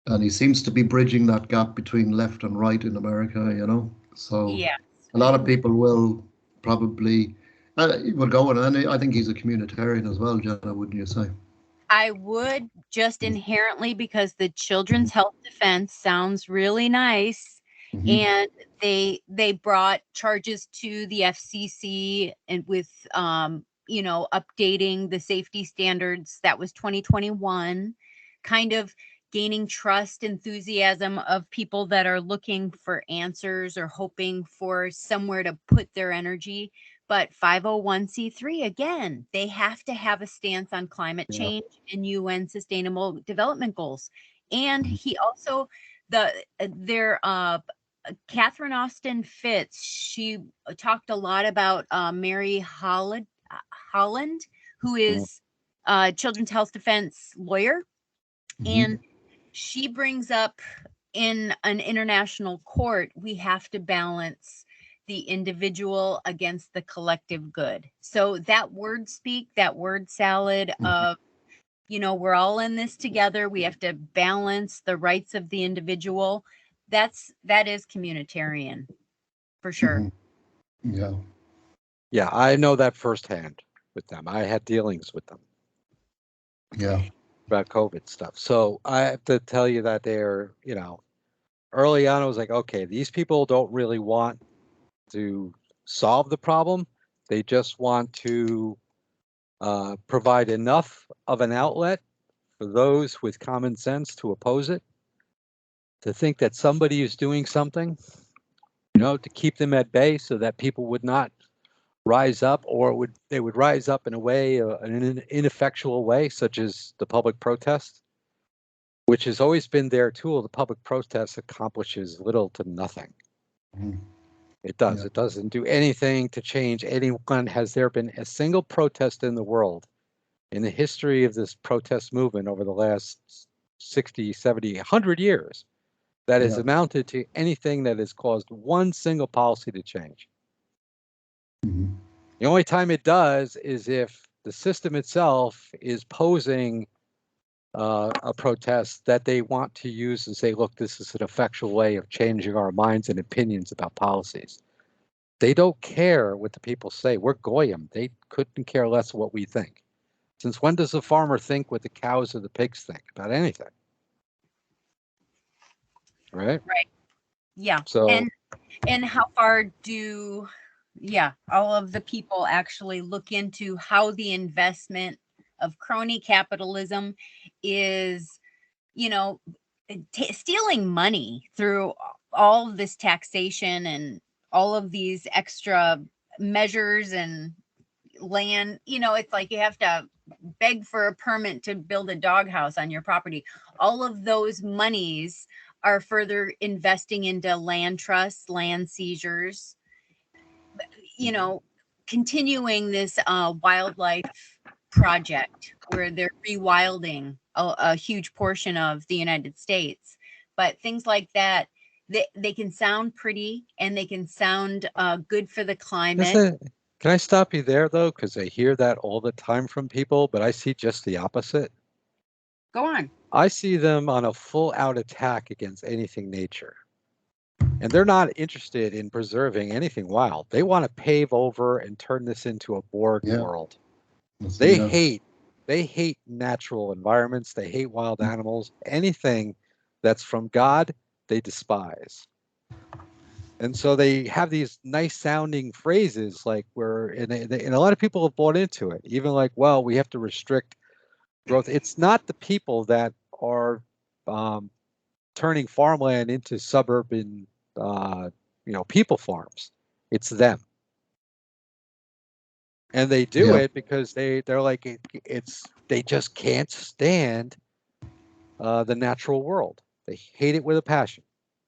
and he seems to be bridging that gap between left and right in America. You know, so yeah, a lot of people will probably will go, and I think he's a communitarian as well, Jenna, wouldn't you say? I would, just inherently, because the Children's Health Defense sounds really nice. Mm-hmm. And they brought charges to the FCC and with updating the safety standards. That was 2021, kind of gaining trust, enthusiasm of people that are looking for answers or hoping for somewhere to put their energy. But 501c3, again, they have to have a stance on climate change and UN Sustainable Development Goals. And he also, Catherine Austin Fitz, she talked a lot about Mary Holland, who is a Children's Health Defense lawyer. Mm-hmm. And she brings up in an international court, we have to balance the individual against the collective good. So that word speak, that word salad of, we're all in this together. We have to balance the rights of the individual. That is communitarian for sure. Mm-hmm. Yeah, I know that firsthand with them. I had dealings with them. Yeah. About COVID stuff. So I have to tell you that they're, early on I was like, okay, these people don't really want to solve the problem. They just want to provide enough of an outlet for those with common sense to oppose it, to think that somebody is doing something, to keep them at bay so that people would not rise up, or they would rise up in a way, an ineffectual way, such as the public protest, which has always been their tool. The public protest accomplishes little to nothing. Mm-hmm. It does. Yeah. It doesn't do anything to change anyone. Has there been a single protest in the world in the history of this protest movement over the last 60, 70, 100 years that has amounted to anything that has caused one single policy to change? Mm-hmm. The only time it does is if the system itself is posing a protest that they want to use and say, look, this is an effectual way of changing our minds and opinions about policies. They don't care what the people say. We're goyim. They couldn't care less what we think. Since when does the farmer think what the cows or the pigs think about anything? Right? Right. Yeah. So, and how far do all of the people actually look into how the investment of crony capitalism is, stealing money through all of this taxation and all of these extra measures and land. It's like you have to beg for a permit to build a doghouse on your property. All of those monies are further investing into land trusts, land seizures, continuing this wildlife project where they're rewilding a huge portion of the United States. but things like that, they can sound pretty and they can sound good for the climate. Can I stop you there, though? Because I hear that all the time from people, but I see just the opposite. Go on. I see them on a full-out attack against anything nature. And they're not interested in preserving anything wild. They want to pave over and turn this into a Borg world. They hate natural environments. They hate wild animals. Anything that's from God, they despise. And so they have these nice sounding phrases like and a lot of people have bought into it, even like, well, we have to restrict growth. It's not the people that are turning farmland into suburban, people farms. It's them. And they do it because they're like, they just can't stand the natural world. They hate it with a passion.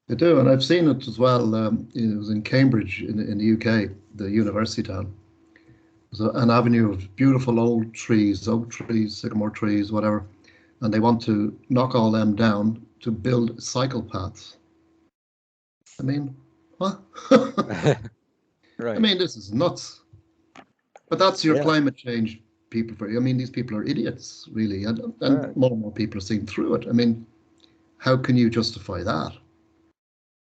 They do, and I've seen it as well. It was in Cambridge in the UK, the university town. There's an avenue of beautiful old trees, oak trees, sycamore trees, whatever, and they want to knock all them down to build cycle paths. I mean, what? Right. I mean, this is nuts. But that's your climate change people for you. I mean, these people are idiots, really, and more and more people are seeing through it. I mean, how can you justify that?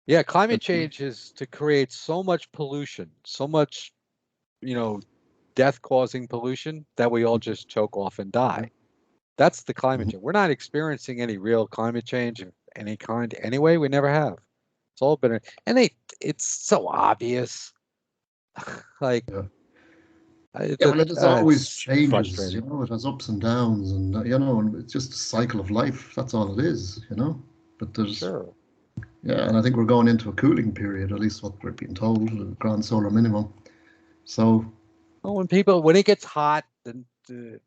Yeah, climate change is to create so much pollution, so much, death-causing pollution that we all just choke off and die. That's the climate change. We're not experiencing any real climate change of any kind anyway. We never have. It's all been, and it's so obvious. Like, it just always changes. It has ups and downs, and and it's just a cycle of life. That's all it is, But there's and I think we're going into a cooling period, at least what we're being told, the grand solar minimum. So, when it gets hot, then there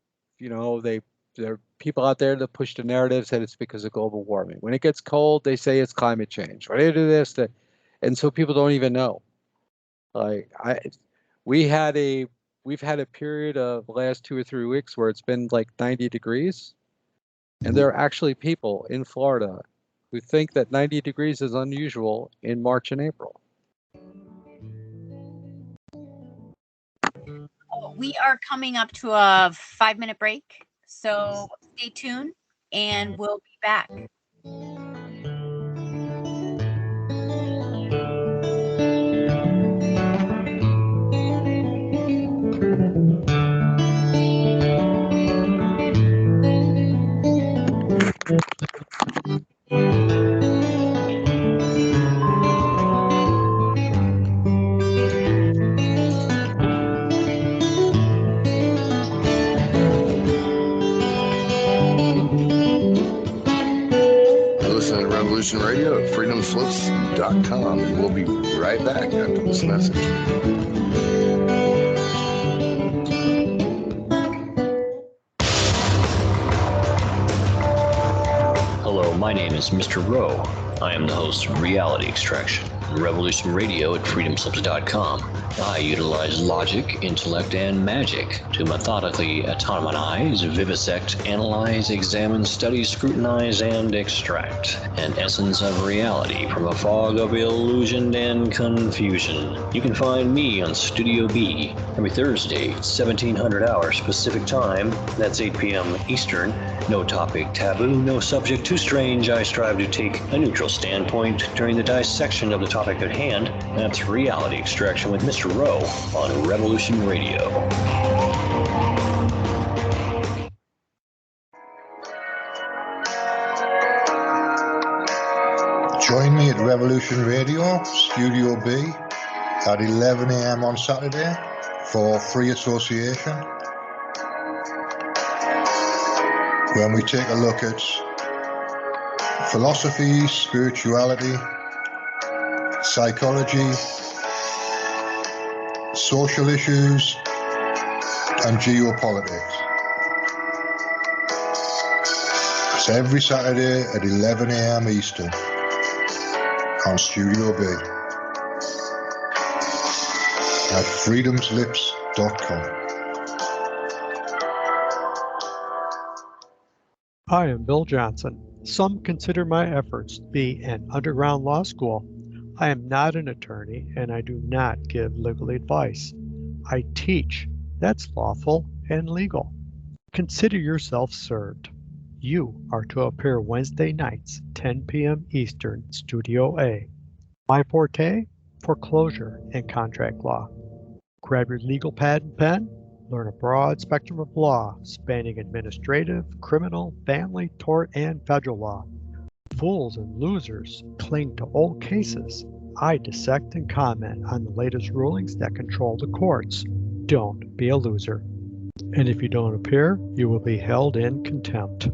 are people out there that push the narratives that it's because of global warming. When it gets cold, they say it's climate change. When they do this, and so people don't even know. Like we've had a period of the last 2 or 3 weeks where it's been like 90 degrees, and there are actually people in Florida who think that 90 degrees is unusual in March and April. We are coming up to a 5-minute break, so stay tuned and we'll be back. Radio at freedomslips.com, and we'll be right back after this message. Hello, my name is Mr. Rowe. I am the host of Reality Extraction, Revolution Radio at freedomslips.com. I utilize logic, intellect, and magic to methodically atomize, vivisect, analyze, examine, study, scrutinize, and extract an essence of reality from a fog of illusion and confusion. You can find me on Studio B every Thursday, 1700 hours Pacific Time. That's 8 p.m. Eastern. No topic taboo, no subject too strange. I strive to take a neutral standpoint during the dissection of the topic at hand. That's Reality Extraction with Mr. Rowe on Revolution Radio. Join me at Revolution Radio, Studio B, at 11 a.m. on Saturday for Free Association, when we take a look at philosophy, spirituality, psychology, social issues, and geopolitics. It's every Saturday at 11 a.m. Eastern on Studio B at freedomslips.com. I am Bill Johnson. Some consider my efforts to be an underground law school. I am not an attorney and I do not give legal advice. I teach. That's lawful and legal. Consider yourself served. You are to appear Wednesday nights, 10 p.m. Eastern, Studio A. My forte? Foreclosure and contract law. Grab your legal pad and pen. Learn a broad spectrum of law spanning administrative, criminal, family, tort, and federal law. Fools and losers cling to old cases. I dissect and comment on the latest rulings that control the courts. Don't be a loser. And if you don't appear, you will be held in contempt.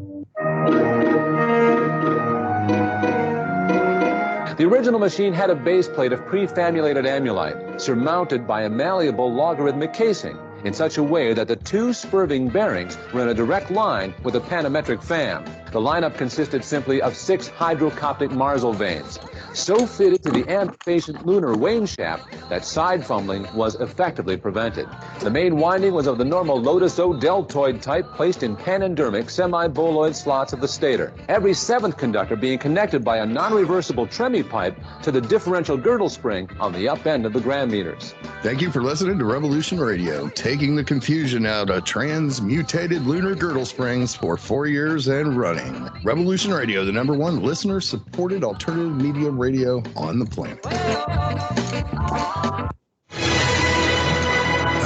The original machine had a base plate of prefamulated amulite, surmounted by a malleable logarithmic casing, in such a way that the two spurving bearings were in a direct line with a panometric fan. The lineup consisted simply of 6 hydrocoptic Marsal vanes, so fitted to the antefacient lunar wane shaft that side fumbling was effectively prevented. The main winding was of the normal lotus-o-deltoid type placed in panendermic semi-boloid slots of the stator, every 7th conductor being connected by a non-reversible tremie pipe to the differential girdle spring on the up end of the gram meters. Thank you for listening to Revolution Radio, taking the confusion out of transmutated lunar girdle springs for 4 years and running. Revolution Radio, the #1 listener-supported alternative media radio on the planet.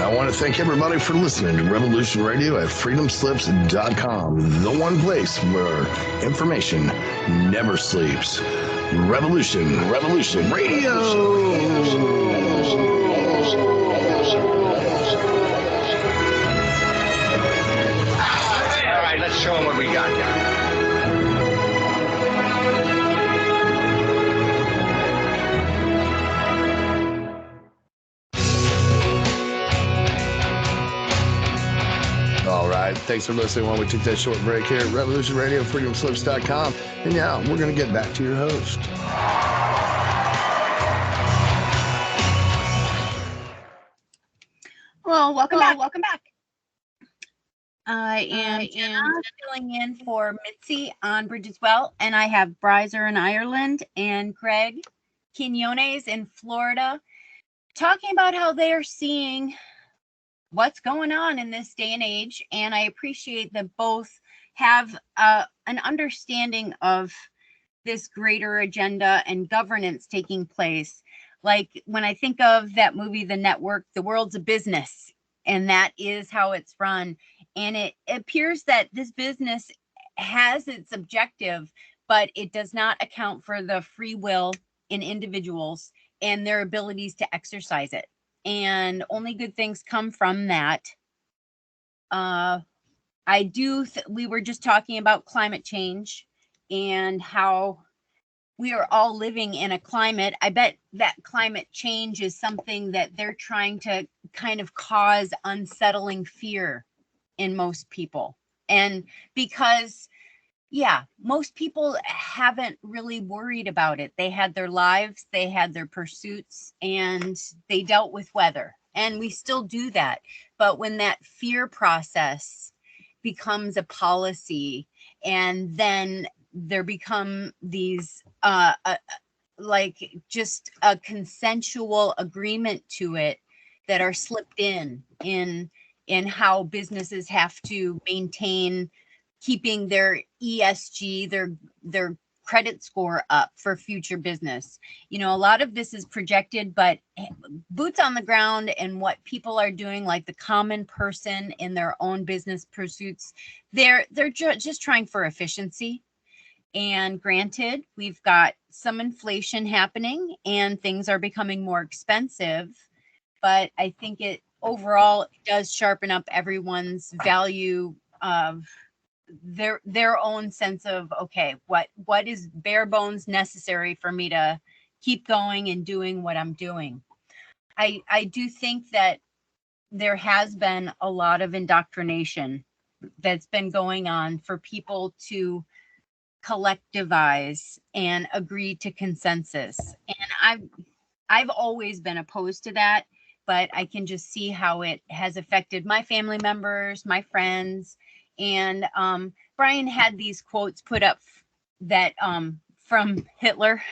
I want to thank everybody for listening to Revolution Radio at freedomslips.com, the one place where information never sleeps. Revolution Radio. Let's show them what we got. All right. Thanks for listening while we took that short break here at Revolution Radio, freedomslips.com. And now we're going to get back to your host. Well, welcome back. I am Jenna, filling in for Mitzi on Brigid as well, and I have Brizer in Ireland and Greg Quinones in Florida, talking about how they are seeing what's going on in this day and age. And I appreciate that both have an understanding of this greater agenda and governance taking place. Like when I think of that movie, The Network, the world's a business, and that is how it's run. And it appears that this business has its objective, but it does not account for the free will in individuals and their abilities to exercise it. And only good things come from that. We were just talking about climate change and how we are all living in a climate. I bet that climate change is something that they're trying to kind of cause unsettling fear in most people. And because, most people haven't really worried about it. They had their lives, they had their pursuits, and they dealt with weather. And we still do that. But when that fear process becomes a policy, and then there become these like just a consensual agreement to it that are slipped in how businesses have to maintain keeping their ESG, their credit score up for future business. You know, a lot of this is projected, but boots on the ground and what people are doing, like the common person in their own business pursuits, they're just trying for efficiency. And granted, we've got some inflation happening and things are becoming more expensive, but I think it overall does sharpen up everyone's value of their own sense of, okay, what is bare bones necessary for me to keep going and doing what I'm doing. I do think that there has been a lot of indoctrination that's been going on for people to collectivize and agree to consensus. And I've always been opposed to that, but I can just see how it has affected my family members, my friends. And Brian had these quotes put up that from Hitler,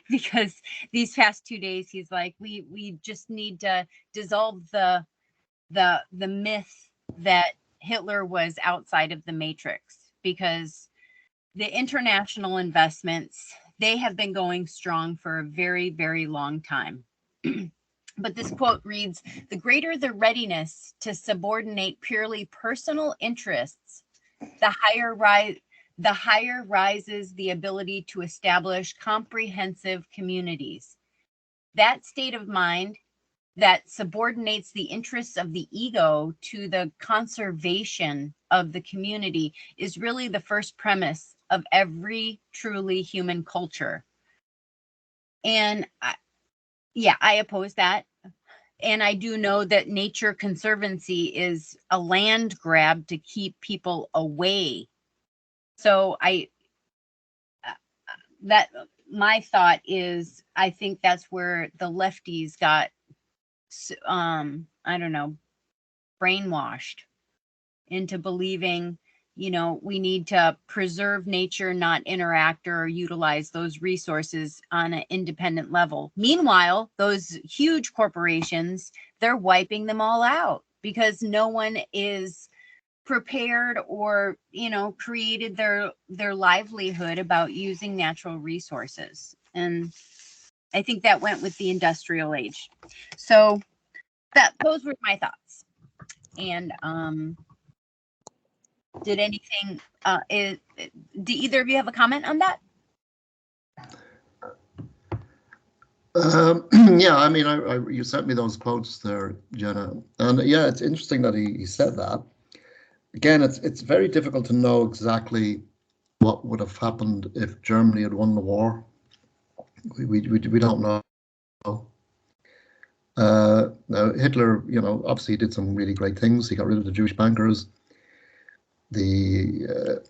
because these past 2 days he's like, we just need to dissolve the myth that Hitler was outside of the matrix, because the international investments, they have been going strong for a very, very long time. But this quote reads, "The greater the readiness to subordinate purely personal interests, the higher rises the ability to establish comprehensive communities. That state of mind that subordinates the interests of the ego to the conservation of the community is really the first premise of every truly human culture." And I oppose that. And I do know that nature conservancy is a land grab to keep people away. So my thought is, I think that's where the lefties got, I don't know, brainwashed into believing, we need to preserve nature, not interact or utilize those resources on an independent level. Meanwhile, those huge corporations, they're wiping them all out because no one is prepared or, created their livelihood about using natural resources. And I think that went with the industrial age. So those were my thoughts. And did anything, do either of you have a comment on that? Yeah, I mean, you sent me those quotes there, Jenna, and yeah, it's interesting that he said that. Again, it's very difficult to know exactly what would have happened if Germany had won the war. We don't know. Now Hitler, obviously he did some really great things. He got rid of the Jewish bankers. The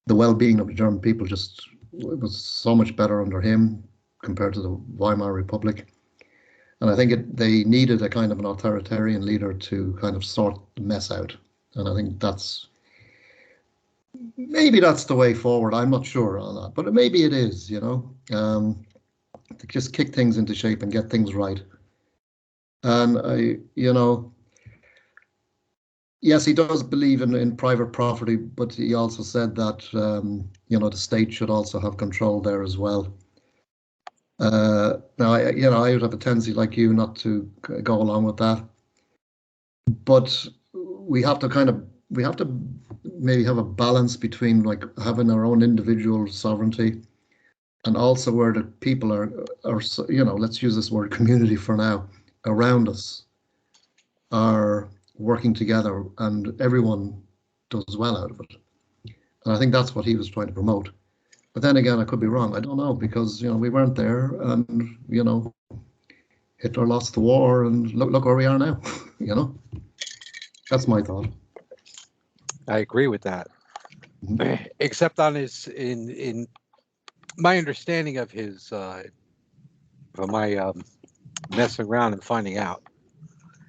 well-being of the German people just was so much better under him compared to the Weimar Republic. And I think they needed a kind of an authoritarian leader to kind of sort the mess out. And I think maybe that's the way forward. I'm not sure on that, but maybe it is, to just kick things into shape and get things right. And yes, he does believe in private property, but he also said that, the state should also have control there as well. Now, I would have a tendency like you not to go along with that. But we have to maybe have a balance between like having our own individual sovereignty and also where the people are, let's use this word community for now, around us are working together and everyone does well out of it. And I think that's what he was trying to promote. But then again, I could be wrong. I don't know, because, we weren't there and, Hitler lost the war and look where we are now, That's my thought. I agree with that. Mm-hmm. Except on in my understanding of his, my messing around and finding out,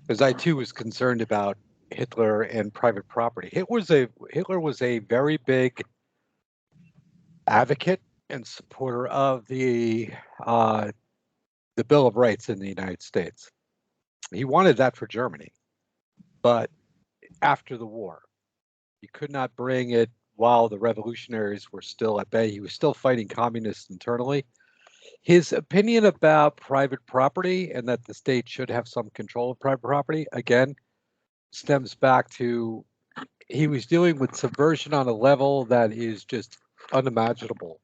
because I too was concerned about Hitler and private property. Hitler was a very big advocate and supporter of the Bill of Rights in the United States. He wanted that for Germany, but after the war, he could not bring it while the revolutionaries were still at bay. He was still fighting communists internally. His opinion about private property and that the state should have some control of private property, again, stems back to he was dealing with subversion on a level that is just unimaginable.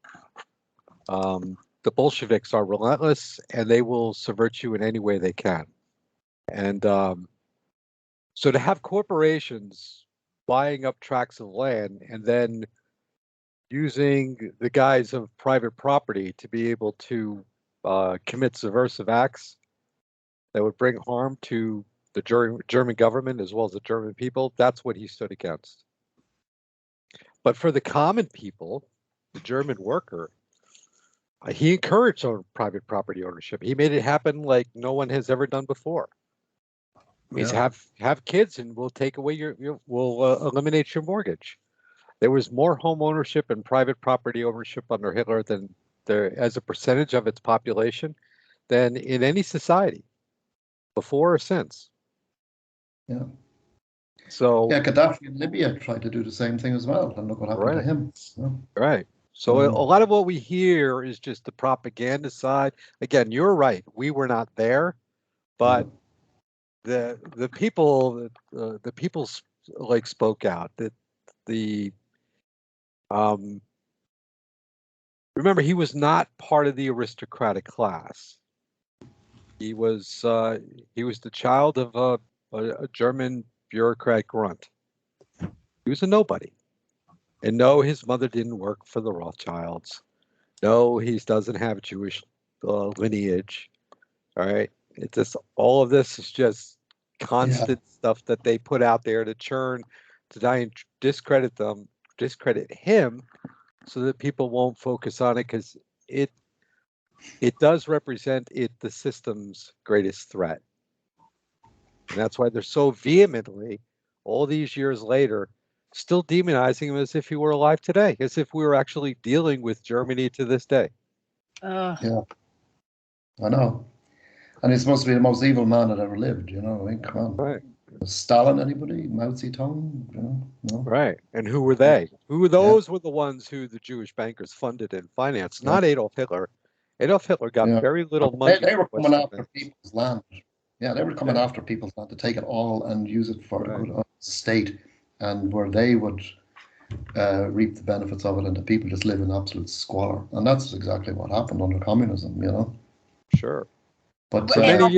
The Bolsheviks are relentless and they will subvert you in any way they can. And so to have corporations buying up tracts of land and then using the guise of private property to be able to commit subversive acts that would bring harm to the German government as well as the German people, that's what he stood against. But for the common people, the German worker, he encouraged private property ownership. He made it happen like no one has ever done before. He's have kids and we'll take away we'll eliminate your mortgage. There was more home ownership and private property ownership under Hitler than there as a percentage of its population than in any society before or since. Yeah. So yeah, Gaddafi in Libya tried to do the same thing as well, and look what happened to him. Right. So a lot of what we hear is just the propaganda side. Again, you're right. We were not there, but the people like spoke out. That the remember, he was not part of the aristocratic class. He was the child of a German bureaucrat grunt. He was a nobody. And no, his mother didn't work for the Rothschilds. No, he doesn't have Jewish lineage. All right. It's just all of this is just constant stuff that they put out there to churn, to try and discredit him, so that people won't focus on it, because it does represent the system's greatest threat. And that's why they're so vehemently, all these years later, still demonizing him as if he were alive today, as if we were actually dealing with Germany to this day. Yeah, I know. And he's supposed to be the most evil man that ever lived, you know. I mean, come on. Right. Stalin, anybody? Mao Zedong? You know? No. Right. And who were they? Those were the ones who the Jewish bankers funded and financed, not Adolf Hitler. Adolf Hitler got very little money. They were coming after people's land. Yeah, they were coming after people's land to take it all and use it for the good of the state, and where they would reap the benefits of it, and the people just live in absolute squalor. And that's exactly what happened under communism, you know. Sure. But for many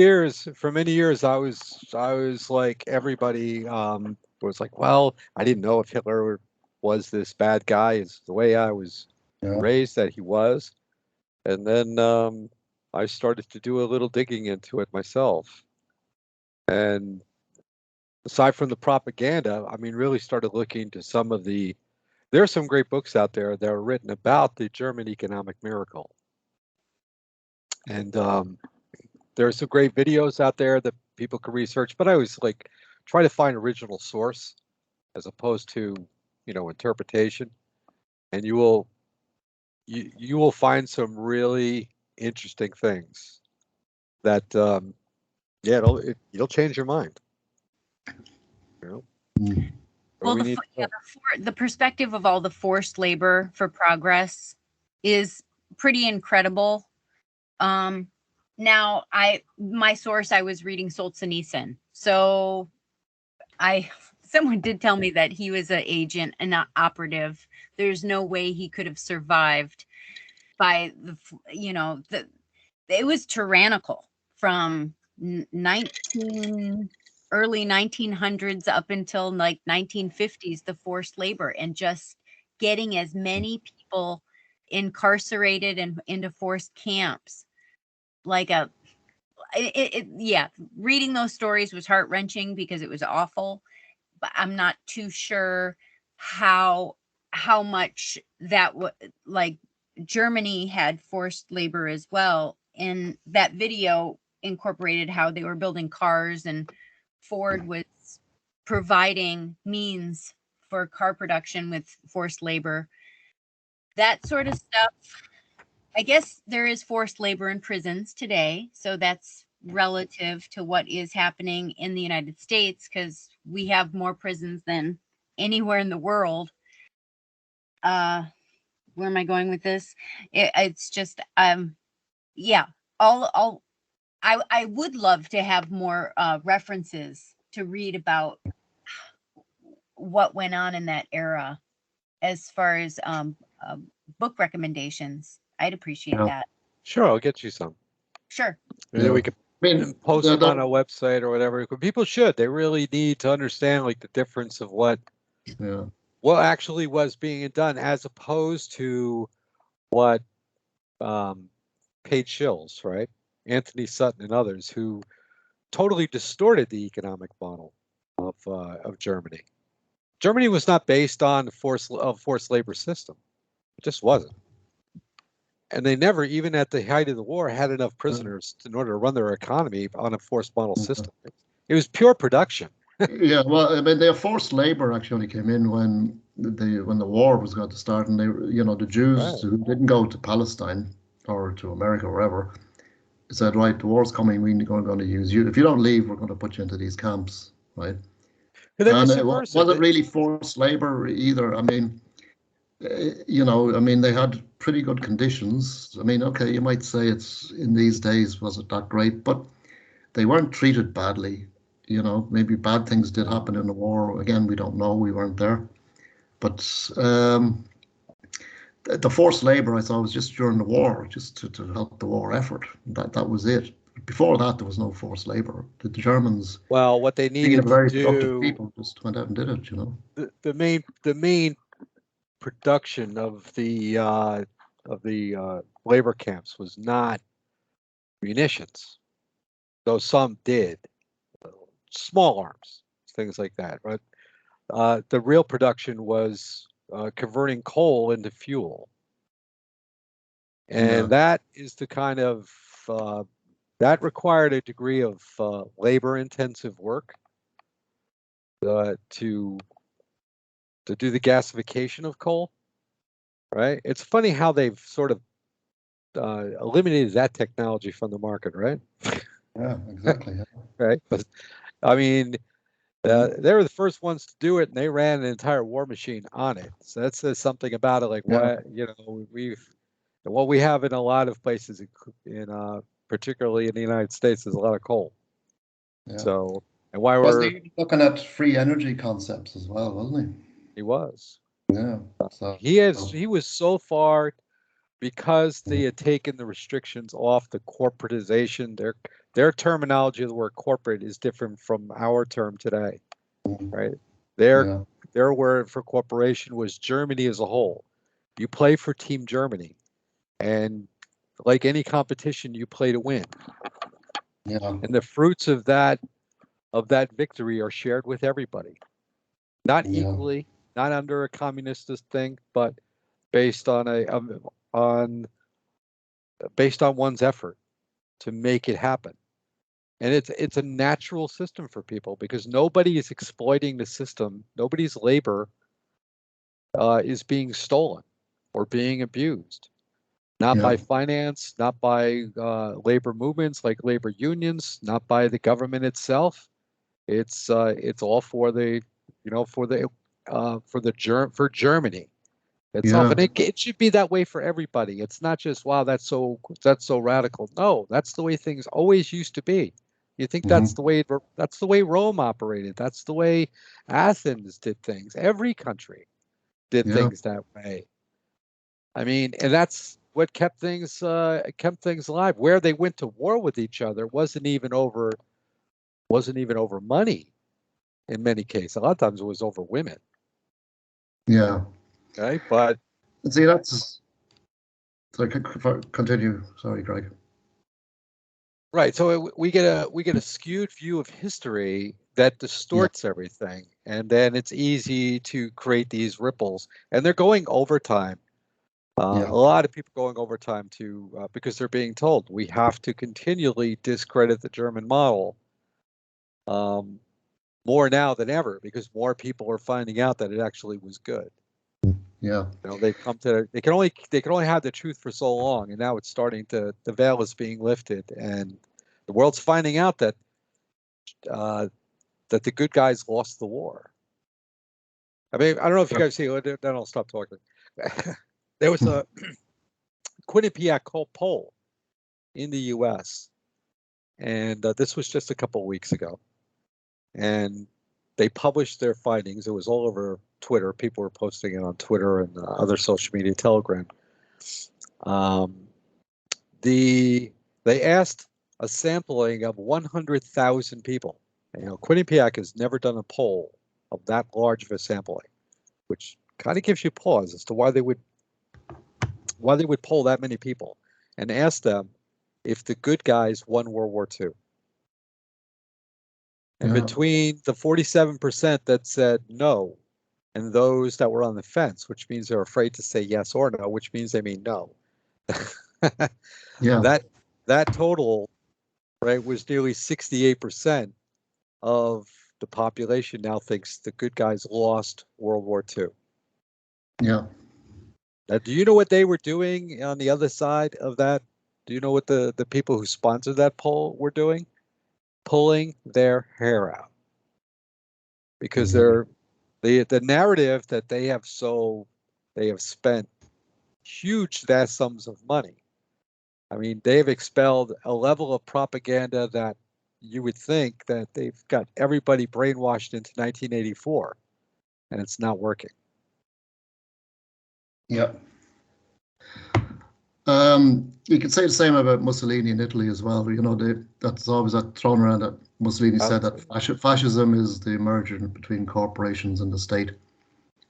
years, I was like everybody was like, well, I didn't know if Hitler was this bad guy. Is the way I was raised that he was, and then I started to do a little digging into it myself, and aside from the propaganda, I mean, really started looking to some of the. There are some great books out there that are written about the German economic miracle, and there are some great videos out there that people can research, but I always like try to find original source as opposed to, interpretation. And you will find some really interesting things that, you'll change your mind. Well, the perspective of all the forced labor for progress is pretty incredible. Now, my source, I was reading Solzhenitsyn. So someone did tell me that he was an agent and not operative. There's no way he could have survived by it was tyrannical from early 1900s up until like 1950s, the forced labor, and just getting as many people incarcerated and into forced camps. Reading those stories was heart-wrenching because it was awful, but I'm not too sure how much that Germany had forced labor as well. And that video incorporated how they were building cars, and Ford was providing means for car production with forced labor, that sort of stuff. I guess there is forced labor in prisons today, so that's relative to what is happening in the United States, because we have more prisons than anywhere in the world. Where am I going with this? It's just, I would love to have more references to read about what went on in that era, as far as book recommendations. I'd appreciate that. Sure, I'll get you some. Sure. And then we could post them on a website or whatever. People should. They really need to understand the difference of what actually was being done, as opposed to what paid shills, right? Anthony Sutton and others, who totally distorted the economic model of Germany. Germany was not based on a forced labor system. It just wasn't. And they never, even at the height of the war, had enough prisoners in order to run their economy on a forced model system. It was pure production. Yeah, well, I mean, their forced labor actually came in when when the war was going to start, and the Jews who didn't go to Palestine or to America or wherever said, right, the war's coming, we're going to use you. If you don't leave, we're going to put you into these camps, right? And it wasn't really forced labor either. I mean, they had pretty good conditions. I mean, okay, you might say it's in these days, was it that great? But they weren't treated badly. Maybe bad things did happen in the war. Again, we don't know. We weren't there. But the forced labor, I thought, was just during the war, just to help the war effort. That was it. Before that, there was no forced labor. The Germans, what they needed very to productive people, just went out and did it. The main production of the labor camps was not munitions, though some did, small arms, things like that. But the real production was converting coal into fuel, and that is the kind of that required a degree of labor-intensive work to do the gasification of coal. Right? It's funny how they've sort of eliminated that technology from the market, right? Yeah, exactly. Yeah. Right, but I mean, they were the first ones to do it, and they ran an entire war machine on it. So that says something about it. Like what what we have in a lot of places, particularly in the United States, is a lot of coal. Yeah. So, and why wasn't he looking at free energy concepts as well, wasn't he? He was. Yeah. So he was so far, because they had taken the restrictions off the corporatization. Their terminology of the word corporate is different from our term today, right? Their word for corporation was Germany as a whole. You play for Team Germany, and like any competition, you play to win. Yeah. And the fruits of that victory are shared with everybody, not equally, not under a communist thing, but based on one's effort to make it happen. And it's a natural system for people because nobody is exploiting the system. Nobody's labor is being stolen or being abused. Not by finance, not by labor movements like labor unions, not by the government itself. It's all for Germany itself, and it should be that way for everybody. It's not just, wow, that's so radical. No, that's the way things always used to be. You think that's the way Rome operated. That's the way Athens did things. Every country did things that way. I mean, and that's what kept things alive. Where they went to war with each other wasn't even over money. In many cases, a lot of times it was over women. Yeah. Okay, but see, that's. So continue. Sorry, Greg. Right. So we get a skewed view of history that distorts everything, and then it's easy to create these ripples, and they're going overtime. A lot of people going overtime because they're being told we have to continually discredit the German model. More now than ever, because more people are finding out that it actually was good. Yeah. They can only have the truth for so long, and now it's starting the veil is being lifted, and the world's finding out that the good guys lost the war. I mean, I don't know if you guys see. Then I'll stop talking. There was a Quinnipiac poll in the U.S., and this was just a couple of weeks ago. And they published their findings. It was all over Twitter. People were posting it on Twitter and other social media, Telegram. They asked a sampling of 100,000 people. Quinnipiac has never done a poll of that large of a sampling, which kind of gives you pause as to why they would poll that many people and ask them if the good guys won World War II. And between the 47% that said no and those that were on the fence, which means they're afraid to say yes or no, which means they mean no. That total, right, was nearly 68% of the population now thinks the good guys lost World War II. Yeah. Do you know what they were doing on the other side of that? Do you know what the people who sponsored that poll were doing? Pulling their hair out. Because the narrative that they have spent huge vast sums of money. I mean, they've expelled a level of propaganda that you would think that they've got everybody brainwashed into 1984, and it's not working. Yeah. You could say the same about Mussolini in Italy as well. You know, that's always thrown around that Mussolini said that fascism is the merger between corporations and the state.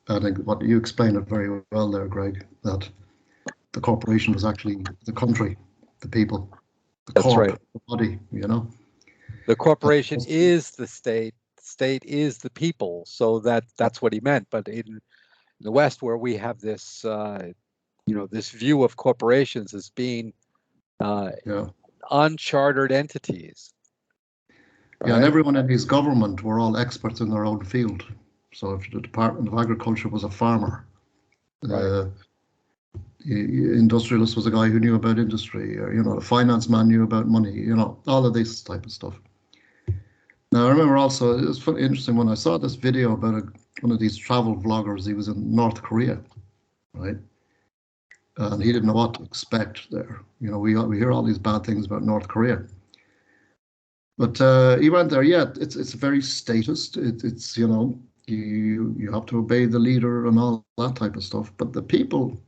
I think what you explained it very well there, Greg, that the corporation was actually the country, the people, the corp, the body, you know. The corporation is the state is the people. So that's what he meant. But in the West, where we have this this view of corporations as being unchartered entities. Right? Yeah, and everyone in his government were all experts in their own field. So if the Department of Agriculture was a farmer, the industrialist was a guy who knew about industry, or the finance man knew about money, all of this type of stuff. Now I remember also, it was interesting when I saw this video about one of these travel vloggers. He was in North Korea, right? And he didn't know what to expect there. We hear all these bad things about North Korea. But he went there. Yeah, it's very statist. It's you have to obey the leader and all that type of stuff. But the people,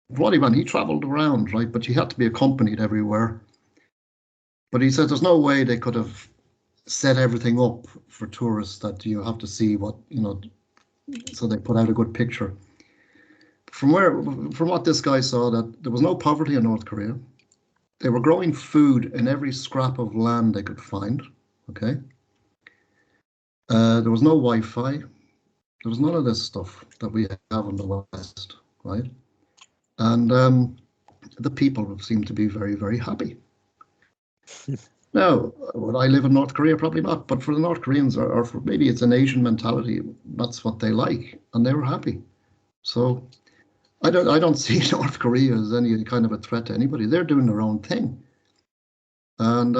what he went, he traveled around, right? But you had to be accompanied everywhere. But he said there's no way they could have set everything up for tourists that you have to see what so they put out a good picture. From what this guy saw, that there was no poverty in North Korea. They were growing food in every scrap of land they could find. Okay. There was no Wi-Fi. There was none of this stuff that we have in the West, right? And the people seem to be very, very happy. Now, would I live in North Korea? Probably not. But for the North Koreans, or for maybe it's an Asian mentality, that's what they like, and they were happy. So I don't see North Korea as any kind of a threat to anybody. They're doing their own thing. And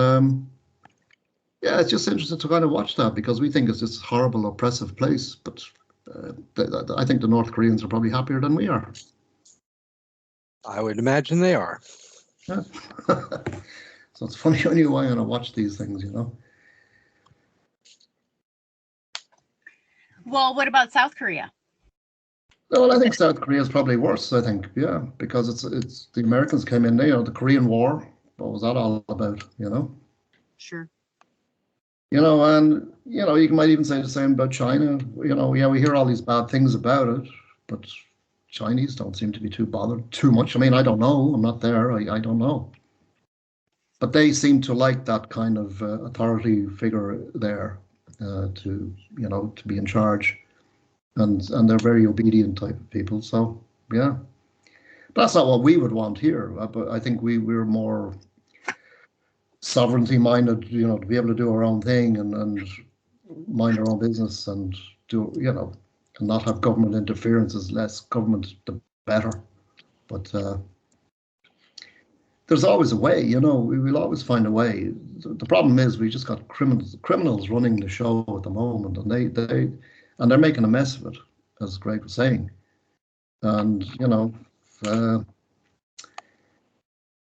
yeah, it's just interesting to kind of watch that, because we think it's this horrible, oppressive place. But I think the North Koreans are probably happier than we are. I would imagine they are. Yeah. So it's funny when you want to watch these things, Well, what about South Korea? Well, I think South Korea is probably worse. I think, yeah, because it's the Americans came in there, the Korean War. What was that all about? Sure. And you might even say the same about China. Yeah, we hear all these bad things about it, but Chinese don't seem to be too bothered too much. I mean, I don't know. I'm not there. I don't know. But they seem to like that kind of authority figure there to be in charge. And they're very obedient type of people. So, yeah. But that's not what we would want here. But I think we're more sovereignty minded, to be able to do our own thing and mind our own business and do, and not have government interference. As less government, the better. But there's always a way, we will always find a way. The problem is we just got criminals running the show at the moment, and they're making a mess of it, as Greg was saying. And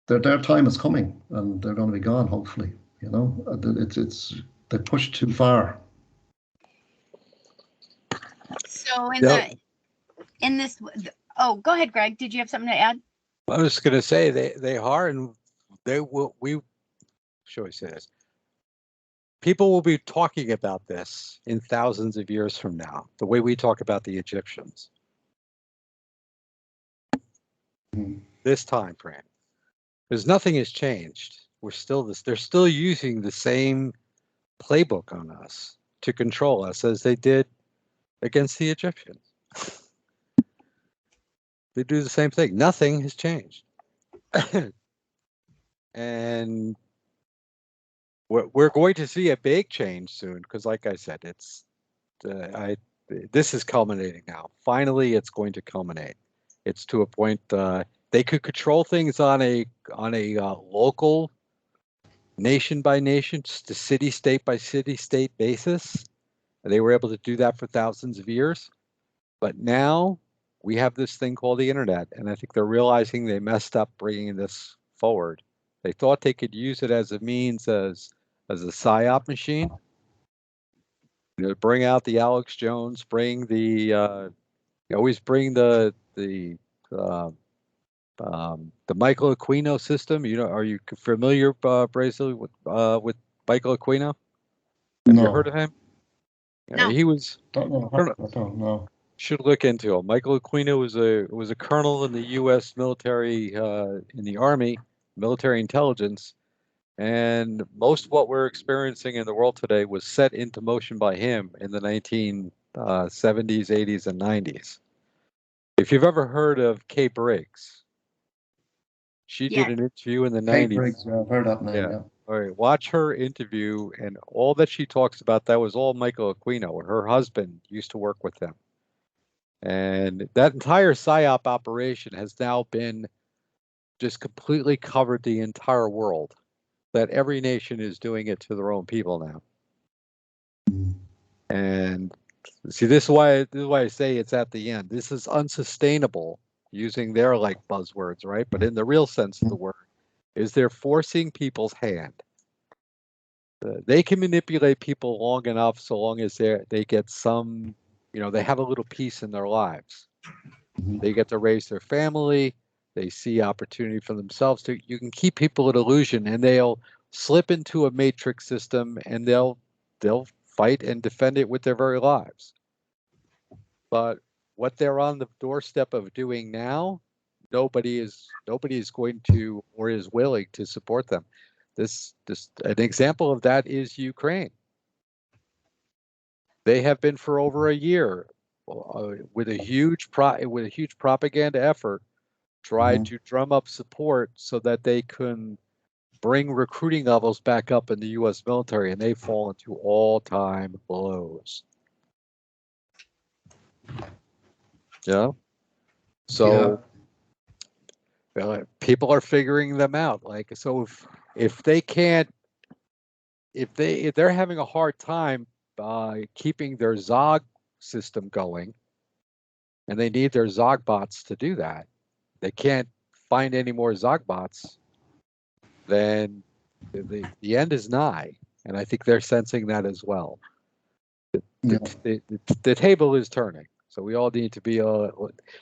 their time is coming, and they're going to be gone. Hopefully, it's they pushed too far. So in this, oh, go ahead, Greg. Did you have something to add? I was going to say they are, and they will. Shall we say this? People will be talking about this in thousands of years from now, the way we talk about the Egyptians. This time frame, because nothing has changed. We're still this. They're still using the same playbook on us to control us as they did against the Egyptians. They do the same thing. Nothing has changed. And we're going to see a big change soon, because like I said, it's this is culminating now. Finally, it's going to culminate. It's to a point they could control things on a local, nation by nation, just a city state by city state basis. They were able to do that for thousands of years, but now we have this thing called the internet, and I think they're realizing they messed up bringing this forward. They thought they could use it as a means, as a psyop machine. You know, bring out the Alex Jones, bring the always bring the Michael Aquino system. You know, are you familiar, Brizer, with Michael Aquino? Have you heard of him? No. He was. Don't know. Should look into him. Michael Aquino was a colonel in the U.S. military, in the Army, military intelligence, and most of what we're experiencing in the world today was set into motion by him in the 1970s, 80s, and 90s. If you've ever heard of Kay Briggs, she did an interview in the 90s. Kay Briggs, I've heard that name, yeah. All right, watch her interview, and all that she talks about, that was all Michael Aquino. Her husband used to work with them. And that entire PSYOP operation has now been just completely covered the entire world, that every nation is doing it to their own people now. And see, this is why I say it's at the end. This is unsustainable, using their like buzzwords, right? But in the real sense of the word, is they're forcing people's hand. They can manipulate people long enough, so long as they get some, you know, they have a little peace in their lives. They get to raise their family. They see opportunity for themselves. You can keep people at illusion, and they'll slip into a matrix system, and they'll fight and defend it with their very lives. But what they're on the doorstep of doing now, nobody is going to or is willing to support them. This an example of that is Ukraine. They have been for over a year with a huge propaganda effort tried to drum up support so that they can bring recruiting levels back up in the U.S. military, and they've fallen to all-time lows. Yeah. So people are figuring them out. Like, so if they're having a hard time keeping their Zog system going, and they need their Zog bots to do that, they can't find any more Zog bots, then the end is nigh. And I think they're sensing that as well. The table is turning. So we all need to be,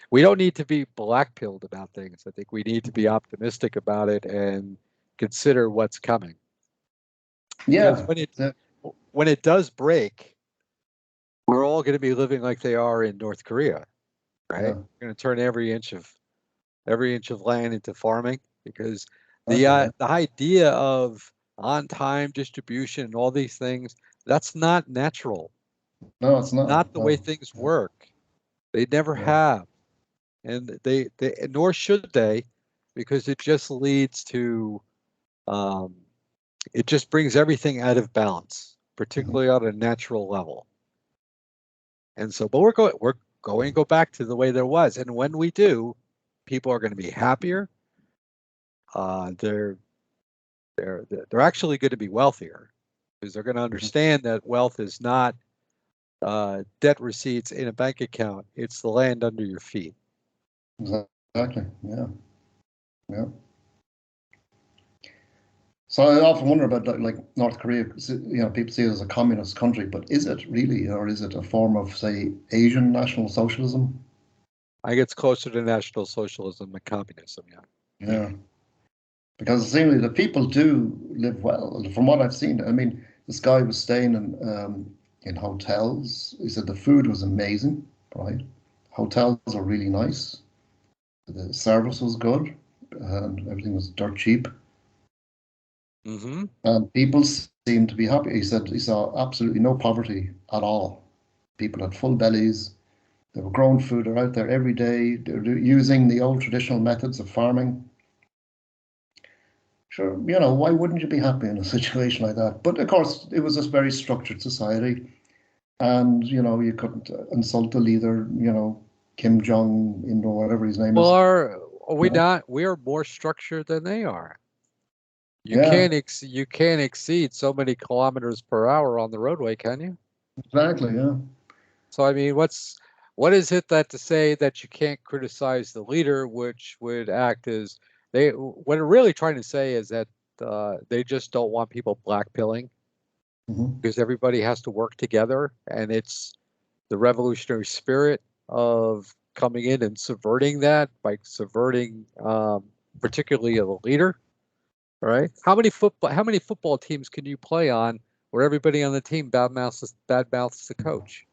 we don't need to be black-pilled about things. I think we need to be optimistic about it and consider what's coming. Yeah. When it does break, we're all going to be living like they are in North Korea, right? Yeah. We're going to turn every inch of land into farming, because the idea of on-time distribution and all these things, that's not natural. No, it's not. Not the way things work. They never have, and they nor should they, because it just leads to, it just brings everything out of balance, particularly on a natural level. And so, but we're going to go back to the way there was, and when we do, people are going to be happier. They're actually going to be wealthier, because they're going to understand that wealth is not debt receipts in a bank account. It's the land under your feet. Exactly. Yeah. So I often wonder about that, like North Korea. You know, people see it as a communist country, but is it really, or is it a form of, say, Asian National Socialism? I think it's closer to National Socialism than communism. Yeah. Because it seems the people do live well. From what I've seen, I mean, this guy was staying in hotels. He said the food was amazing, right? Hotels are really nice. The service was good, and everything was dirt cheap. And people seemed to be happy. He said he saw absolutely no poverty at all. People had full bellies. They were growing food. They're out there every day. They're using the old traditional methods of farming. Sure, you know, why wouldn't you be happy in a situation like that? But of course, it was a very structured society. And, you couldn't insult the leader, Kim Jong-un or whatever his name is. Well, are we not? We are more structured than they are. You can't exceed so many kilometers per hour on the roadway, can you? Exactly, yeah. So I mean, what is it that to say that you can't criticize the leader, which would act as what they're really trying to say is that they just don't want people blackpilling because everybody has to work together, and it's the revolutionary spirit of coming in and subverting that by subverting particularly the leader. Right? How many football teams can you play on where everybody on the team badmouths the coach?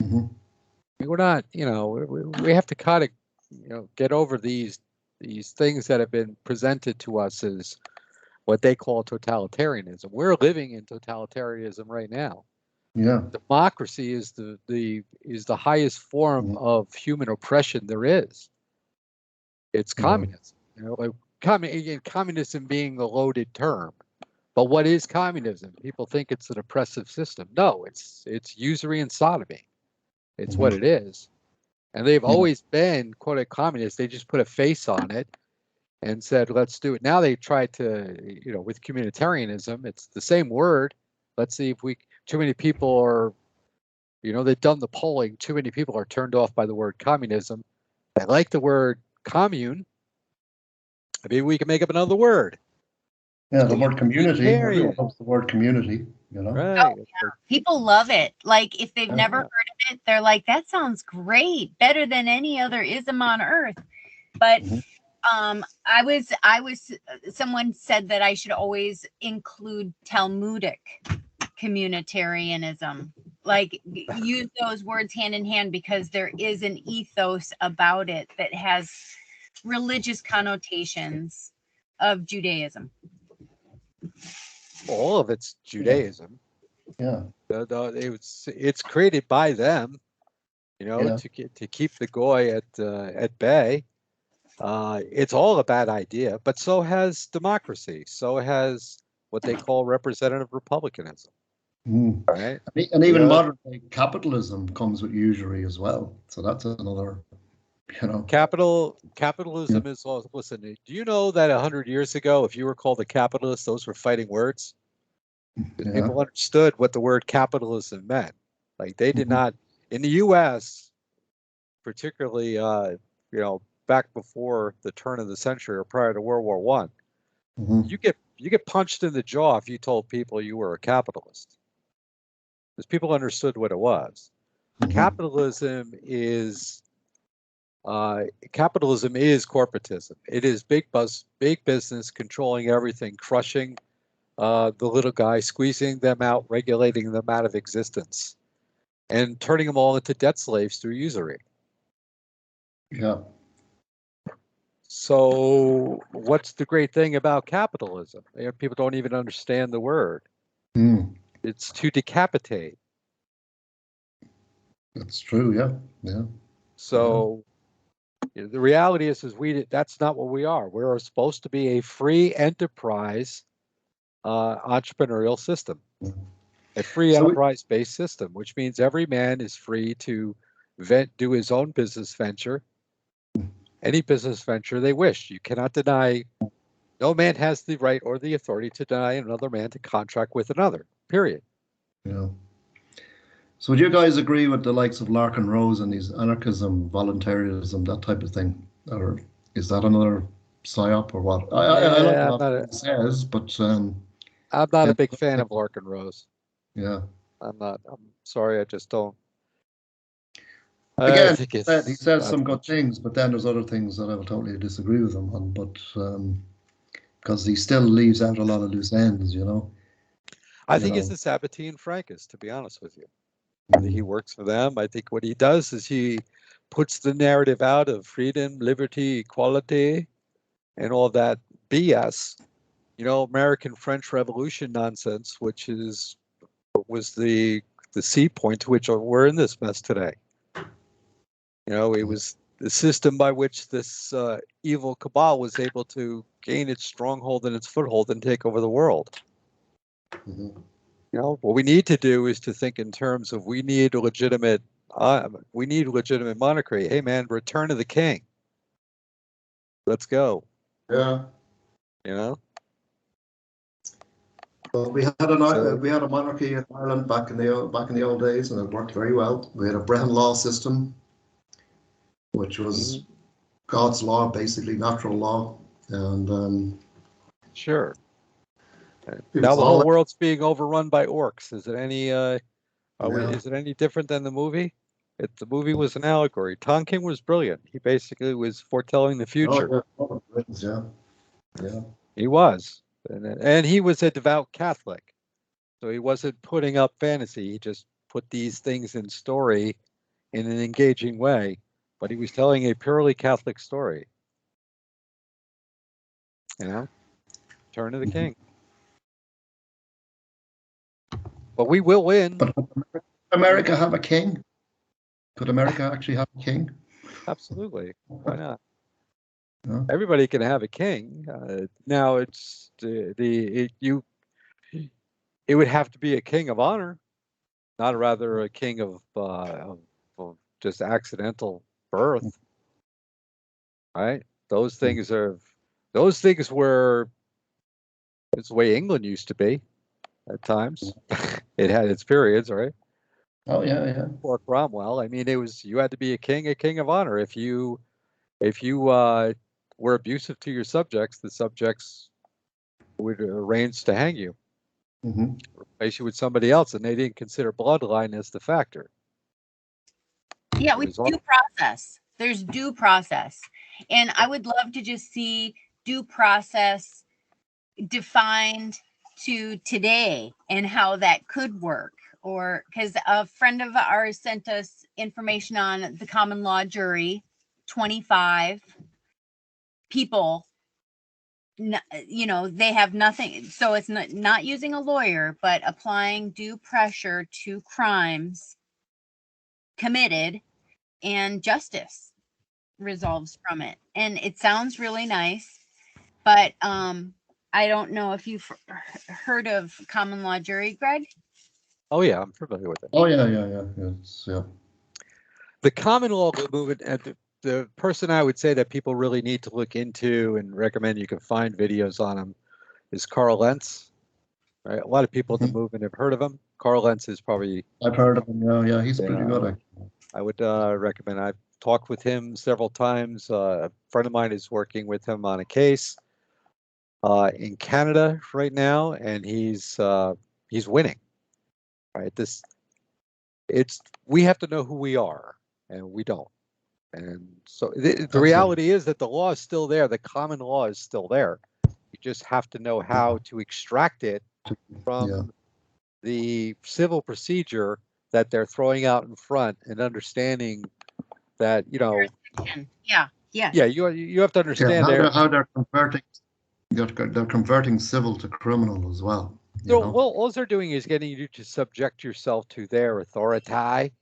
I mean, we're not, we have to kind of, get over these things that have been presented to us as what they call totalitarianism. We're living in totalitarianism right now. Yeah. Democracy is the highest form of human oppression there is. It's communism. Communism being the loaded term. But what is communism? People think it's an oppressive system. No, it's usury and sodomy. It's what it is. And they've always been, quote, communist. They just put a face on it and said, let's do it. Now they try to, with communitarianism, it's the same word. Let's see if too many people are, they've done the polling. Too many people are turned off by the word communism. They like the word commune. Maybe we can make up another word. Yeah, the word community. Everyone loves the word community, Right. Oh, yeah. People love it. Like, if they've never heard of it, they're like, that sounds great. Better than any other ism on earth. But someone said that I should always include Talmudic communitarianism. Like, use those words hand in hand because there is an ethos about it that has religious connotations of Judaism. All of it's Judaism. Yeah. It's created by them, to keep the goy at bay. It's all a bad idea, but so has democracy. So has what they call representative republicanism. Right? And even modern day capitalism comes with usury as well. So that's another, Capitalism is also, listen, do you know that 100 years ago, if you were called a capitalist, those were fighting words? People understood what the word capitalism meant. Like, they did not, in the U.S., particularly, back before the turn of the century or prior to World War One, you get punched in the jaw if you told people you were a capitalist, because people understood what it was. Capitalism is corporatism. It is big business controlling everything, crushing the little guy, squeezing them out, regulating them out of existence, and turning them all into debt slaves through usury. Yeah. So what's the great thing about capitalism? People don't even understand the word. It's to decapitate. That's true. Yeah. So the reality is that's not what we are. We're supposed to be a free enterprise entrepreneurial system, a free enterprise-based system, which means every man is free to do his own business venture, any business venture they wish. You cannot deny, no man has the right or the authority to deny another man to contract with another, period. Yeah. So would you guys agree with the likes of Larkin Rose and these anarchism, voluntarism, that type of thing? Or is that another psyop or what? I like what it says, but I'm not a big fan of Larkin Rose. Yeah. I'm sorry, I just don't. Again, he says some good things, but then there's other things that I will totally disagree with him on, but because he still leaves out a lot of loose ends, I think he's the Sabbatine Frankist, to be honest with you. He works for them. I think what he does is he puts the narrative out of freedom, liberty, equality, and all that BS. American French Revolution nonsense, which was the seed point to which we're in this mess today. It was the system by which this evil cabal was able to gain its stronghold and its foothold and take over the world. You know, what we need to do is to think in terms of we need legitimate monarchy. Hey man, return of the king. Let's go. Yeah. You know. Well, we had a monarchy in Ireland back in the old days, and it worked very well. We had a Brehon law system, which was God's law, basically natural law, and sure. Now the whole world's being overrun by orcs. Is it any is it any different than the movie? The movie was an allegory. Tom King was brilliant. He basically was foretelling the future. Oh, yeah. He was, and he was a devout Catholic, so he wasn't putting up fantasy. He just put these things in story in an engaging way, but he was telling a purely Catholic story. You know, turn of the king. But we will win. But could America have a king? Could America actually have a king? Absolutely. Why not? No. Everybody can have a king. Now it's it would have to be a king of honor, not rather a king of just accidental birth. Right? Those things were it's the way England used to be at times. It had its periods, right? Oh yeah. Or Cromwell. I mean, you had to be a king of honor. If you were abusive to your subjects, the subjects would arrange to hang you, replace you with somebody else, and they didn't consider bloodline as the factor. Yeah, with due process. There's due process, and I would love to just see due process defined to today and how that could work. Or because a friend of ours sent us information on the common law jury, 25 people, you know, they have nothing. So it's not using a lawyer, but applying due pressure to crimes committed, and justice resolves from it. And it sounds really nice, but I don't know if you've heard of common law jury, Greg. Oh yeah, I'm familiar with it. Oh yeah. The common law movement, the person I would say that people really need to look into and recommend you can find videos on him is Carl Lentz. Right, a lot of people in the movement have heard of him. Carl Lentz is probably. I've heard of him. Yeah, he's pretty good. Actually. I would recommend. I've talked with him several times. A friend of mine is working with him on a case in Canada right now, and he's winning. Right, we have to know who we are, and we don't. And so the reality is that the law is still there. The common law is still there. You just have to know how to extract it from the civil procedure that they're throwing out in front, and understanding that, you know. Yeah. You have to understand how they're converting. They're converting civil to criminal as well. So, well, all they're doing is getting you to subject yourself to their authority,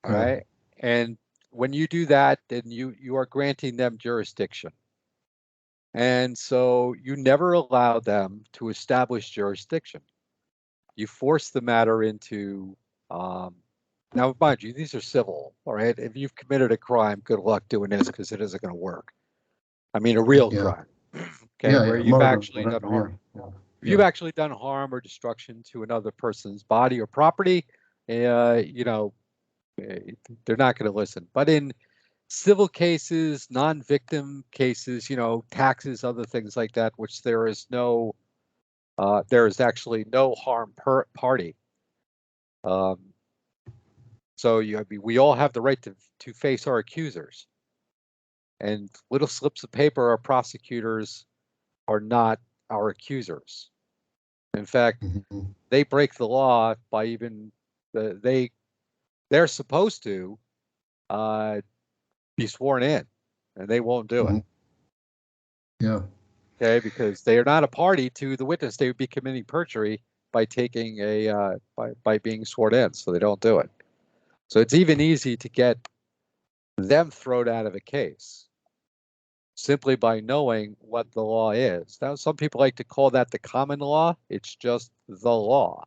right? And when you do that, then you are granting them jurisdiction. And so you never allow them to establish jurisdiction. You force the matter into, now mind you, these are civil, all right? If you've committed a crime, good luck doing this, because it isn't going to work. I mean, a real crime, okay, where you've actually done harm. If you've actually done harm or destruction to another person's body or property, you know, they're not going to listen. But in civil cases, non-victim cases, you know, taxes, other things like that, which there is actually no harm per party. So we all have the right to face our accusers, and little slips of paper, our prosecutors are not our accusers. In fact, they break the law by even they're supposed to be sworn in, and they won't do it. Yeah. Okay, because they are not a party to the witness. They would be committing perjury by taking by being sworn in, so they don't do it. So it's even easy to get them thrown out of a case simply by knowing what the law is. Now, some people like to call that the common law. It's just the law.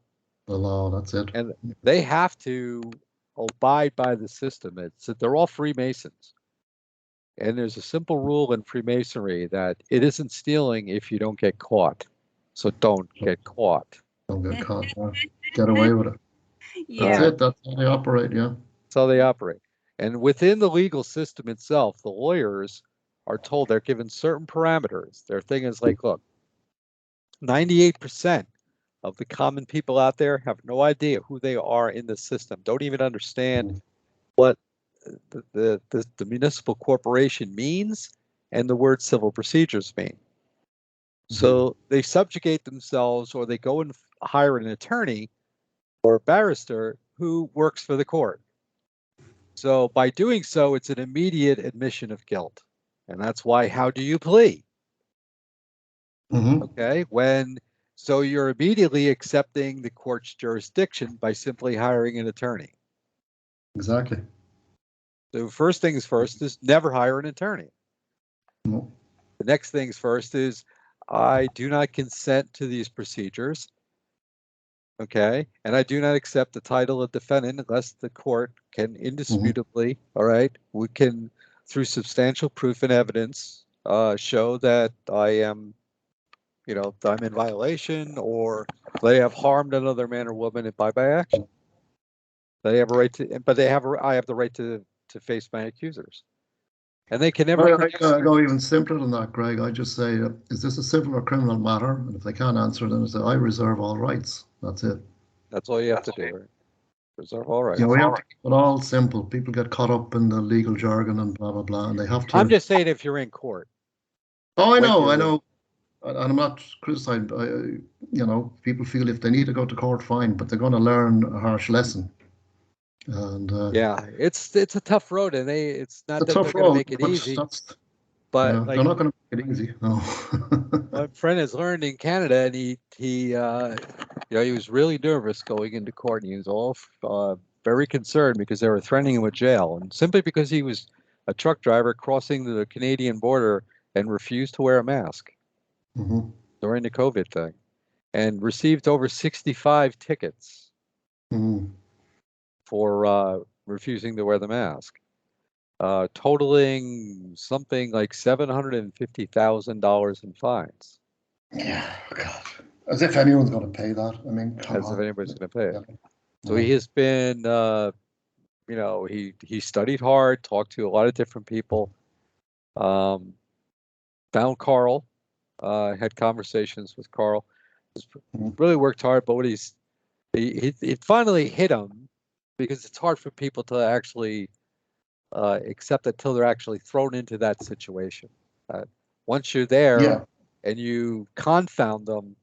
The law, that's it. And they have to abide by the system. They're all Freemasons. And there's a simple rule in Freemasonry that it isn't stealing if you don't get caught. So don't get caught. Don't get caught. Get away with it. Yeah. That's it. That's how they operate, yeah. That's how they operate. And within the legal system itself, the lawyers are told they're given certain parameters. Their thing is like, look, 98% of the common people out there have no idea who they are in the system, don't even understand what the municipal corporation means and the word civil procedures mean. So they subjugate themselves, or they go and hire an attorney or a barrister who works for the court. So by doing so, it's an immediate admission of guilt. And that's why, how do you plea? Okay, so you're immediately accepting the court's jurisdiction by simply hiring an attorney. Exactly. So first things first is never hire an attorney. No. The next things first is, I do not consent to these procedures. Okay, and I do not accept the title of defendant unless the court can indisputably, all right, we can, through substantial proof and evidence, show that I am, that I'm in violation, or they have harmed another man or woman by action. They have a right to, but I have the right to face my accusers. And they can never. I go even simpler than that, Greg. I just say, is this a civil or criminal matter? And if they can't answer, then I say, I reserve all rights. That's it. That's all you have to do, right? Reserve all rights. Yeah, we have to keep it all simple. People get caught up in the legal jargon and blah, blah, blah, and they have to. I'm just saying, if you're in court. Oh, I know. And I'm not criticizing. People feel if they need to go to court, fine, but they're going to learn a harsh lesson. And yeah, it's a tough road, and it's not that they're going to make it easy. But they're not going to make it easy. No. My friend has learned in Canada, and he was really nervous going into court, and he was all very concerned because they were threatening him with jail, and simply because he was a truck driver crossing the Canadian border and refused to wear a mask during the COVID thing, and received over 65 tickets for refusing to wear the mask, totaling something like $750,000 in fines. Yeah, God. As if anyone's going to pay that. I mean, if anybody's going to pay it. So he has been, he studied hard, talked to a lot of different people, found Carl, had conversations with Carl, really worked hard, but what it finally hit him, because it's hard for people to actually accept it till they're actually thrown into that situation. Once you're there and you confound them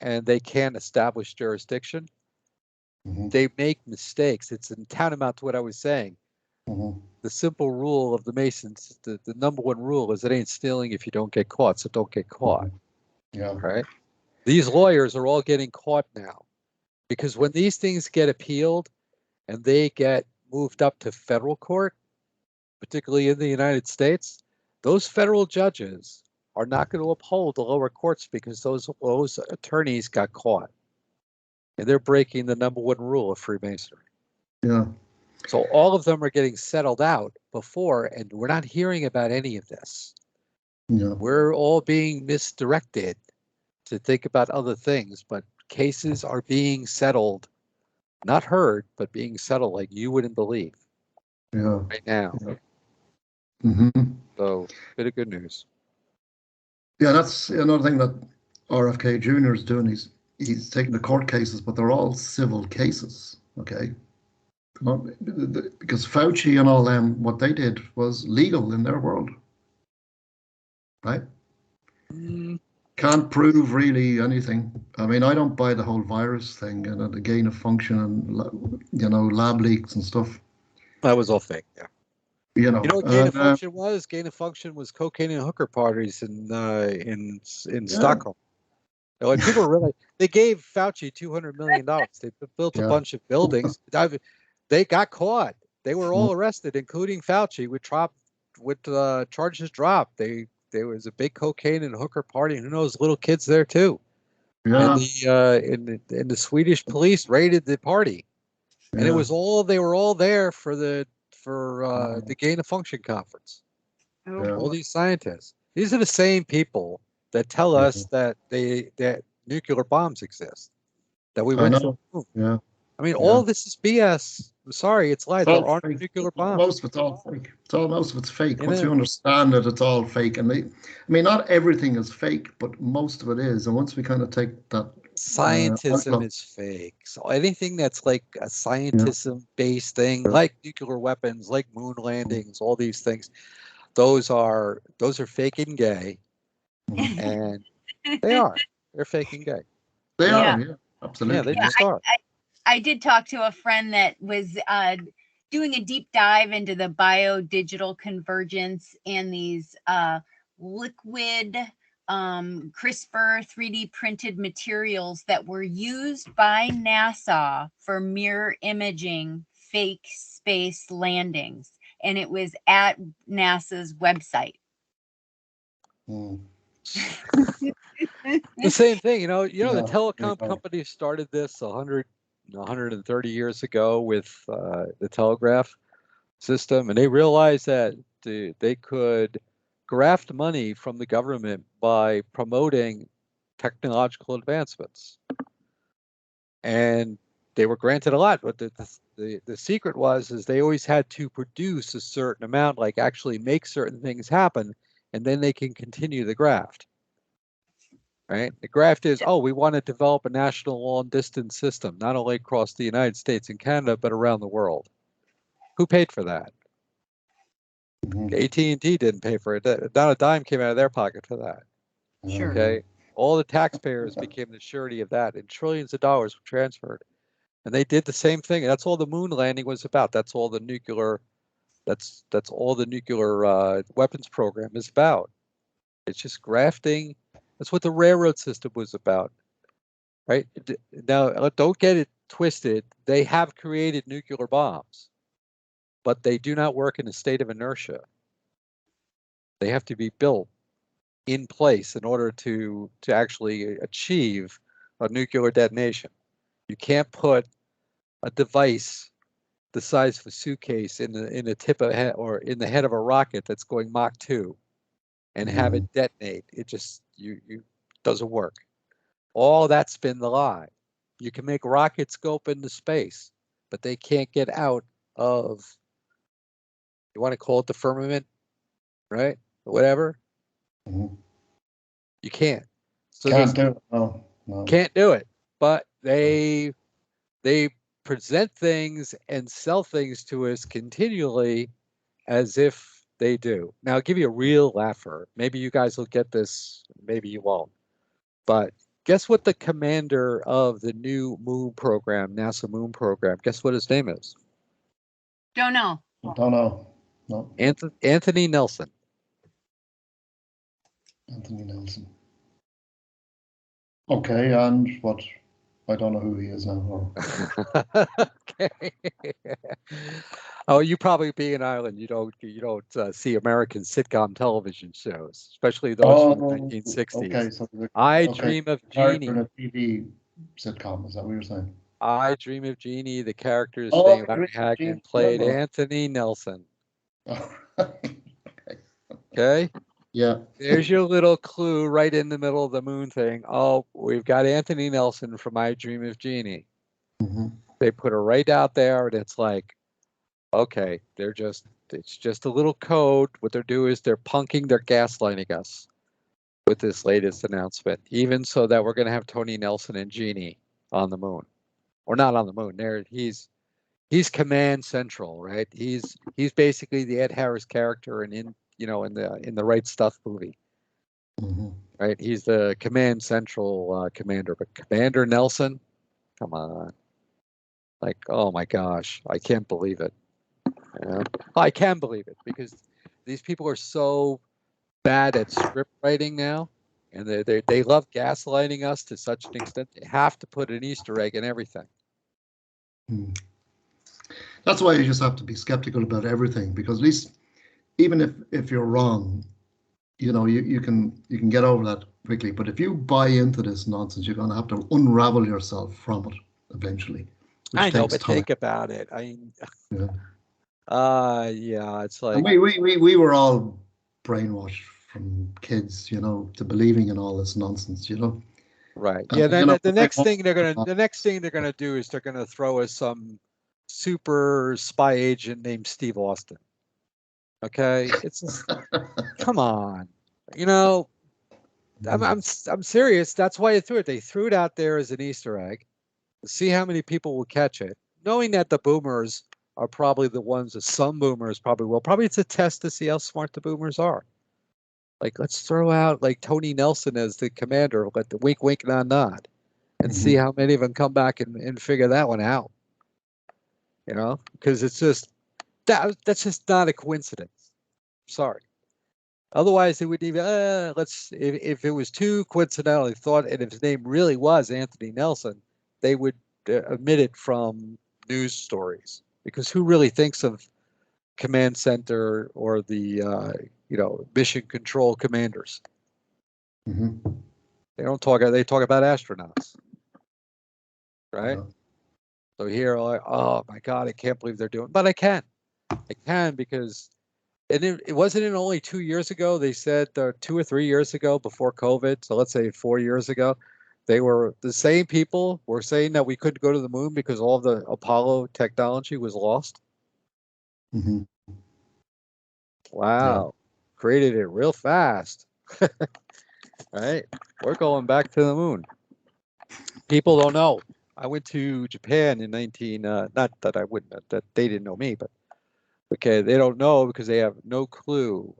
and they can't establish jurisdiction, they make mistakes. It's tantamount to what I was saying. The simple rule of the Masons, the number one rule is it ain't stealing if you don't get caught, so don't get caught. Yeah. Right? These lawyers are all getting caught now, because when these things get appealed and they get moved up to federal court, particularly in the United States, those federal judges are not going to uphold the lower courts because those attorneys got caught. And they're breaking the number one rule of Freemasonry. Yeah. So all of them are getting settled out before, and we're not hearing about any of this. Yeah. We're all being misdirected to think about other things, but cases are being settled, not heard, but being settled like you wouldn't believe. Yeah. Right now. Yeah. So, bit of good news. Yeah, that's another thing that RFK Jr. is doing. He's taking the court cases, but they're all civil cases. Okay. Because Fauci and all them, what they did was legal in their world. Right? Can't prove really anything. I mean, I don't buy the whole virus thing and the gain of function and, lab leaks and stuff. That was all fake, yeah. You know what gain of function was? Gain of function was cocaine and hooker parties in Stockholm. Like people they gave Fauci $200 million. They built a bunch of buildings. They got caught. They were all arrested, including Fauci, with charges dropped. There was a big cocaine and hooker party. Who knows, little kids there too. Yeah. And the Swedish police raided the party, and it was they were all there for the gain of function conference. All these scientists. These are the same people that tell us that nuclear bombs exist. That we went to the moon. Yeah. I mean, all this is BS. I'm sorry, it's lies. There aren't fake. nuclear bombs. Most of it's all fake. Most of it's fake. Once you understand that it's all fake, and I mean, not everything is fake, but most of it is. And once we kind of take that, scientism is fake. So anything that's like a scientism-based thing, like nuclear weapons, like moon landings, all these things, those are fake and gay, and they're fake and gay. They are, yeah, absolutely. Yeah, they just are. I did talk to a friend that was doing a deep dive into the biodigital convergence and these liquid CRISPR 3D printed materials that were used by NASA for mirror imaging fake space landings. And it was at NASA's website. The same thing, the telecom company started this 130 years ago with the telegraph system, and they realized that they could graft money from the government by promoting technological advancements, and they were granted a lot. But the secret is they always had to produce a certain amount, like actually make certain things happen, and then they can continue the graft. Right? The graft is, we want to develop a national long distance system, not only across the United States and Canada, but around the world. Who paid for that? AT&T didn't pay for it. Not a dime came out of their pocket for that. Sure. Okay. All the taxpayers became the surety of that, and trillions of dollars were transferred. And they did the same thing. And that's all the moon landing was about. That's all the nuclear. That's all the nuclear weapons program is about. It's just grafting. That's what the railroad system was about, right? Now, don't get it twisted. They have created nuclear bombs, but they do not work in a state of inertia. They have to be built in place in order to actually achieve a nuclear detonation. You can't put a device the size of a suitcase in the tip of or in the head of a rocket that's going Mach 2 and have it detonate. It just you doesn't work. All that's been the lie. You can make rockets go up into space, but they can't get out of, you want to call it the firmament, right? Or whatever. You can't. So can't do it. No. Can't do it. But they present things and sell things to us continually as if they do. Now, I'll give you a real laugher. Maybe you guys will get this. Maybe you won't. But guess what the commander of the new moon program, NASA moon program, guess what his name is? Don't know. No. Anthony Nelson. Anthony Nelson. Okay, and what? I don't know who he is now. Okay. Oh, you probably being in Ireland, you don't see American sitcom television shows, especially those from the 1960s. Okay, so I Dream of Jeannie. A TV sitcom, is that what you're saying? I Dream of Jeannie. The character is named Larry Hagman, played Anthony Nelson. Okay. Yeah. There's your little clue right in the middle of the moon thing. Oh, we've got Anthony Nelson from I Dream of Jeannie. They put her right out there, and it's like, okay, it's just a little code. What they're doing is they're gaslighting us with this latest announcement, even so that we're going to have Tony Nelson and Jeannie on the moon, or not on the moon. He's command central, right? He's basically the Ed Harris character in the Right Stuff movie, right? He's the command central commander, but Commander Nelson, come on, like, oh my gosh, I can't believe it. I can believe it because these people are so bad at script writing now, and they love gaslighting us to such an extent they have to put an Easter egg in everything. That's why you just have to be skeptical about everything, because at least even if you're wrong, you know, you can get over that quickly. But if you buy into this nonsense, you're going to have to unravel yourself from it eventually. I know, but think about it. I mean, yeah, it's like, and we were all brainwashed from kids, you know, to believing in all this nonsense, you know. Right. Yeah. Then the next thing they're gonna do is they're gonna throw us some super spy agent named Steve Austin. Okay, it's just, come on, you know. I'm serious. That's why they threw it. They threw it out there as an Easter egg to see how many people will catch it, knowing that the boomers are probably the ones that some boomers probably will. Probably it's a test to see how smart the boomers are. Like, let's throw out like Tony Nelson as the commander, let the wink, wink, nod, nod, and see how many of them come back and figure that one out. You know, because it's just that's just not a coincidence. Sorry. Otherwise, it would even if it was too coincidentally thought, and if his name really was Anthony Nelson, they would omit it from news stories, because who really thinks of command center or the mission control commanders? They don't talk. They talk about astronauts, right? So here, like, oh my God, I can't believe they're doing. But I can because. And it wasn't in only 2 years ago. They said 2 or 3 years ago before COVID. So let's say 4 years ago, they were the same people were saying that we couldn't go to the moon because all the Apollo technology was lost. Wow. Yeah. Created it real fast. Right? We're going back to the moon. People don't know. I went to Japan in not that I wouldn't, that they didn't know me, but okay, they don't know because they have no clue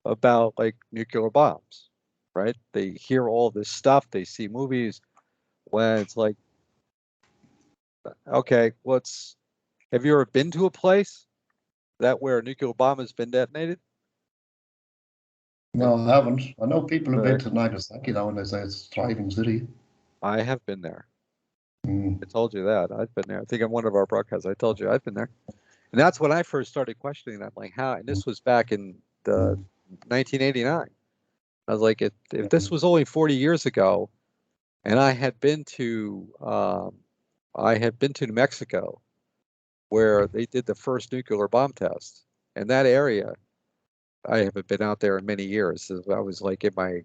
about like nuclear bombs, right? They hear all this stuff, they see movies when it's like, okay, have you ever been to a place where a nuclear bomb has been detonated? No, I haven't. I know people have been to Nagasaki though, and they say it's a thriving city. I have been there. I told you that. I've been there. I think on one of our broadcasts, I told you I've been there. And that's when I first started questioning that. Like, how? And this was back in the 1989. I was like, if this was only 40 years ago, and I had been to New Mexico, where they did the first nuclear bomb test, and that area, I haven't been out there in many years. I was like in my,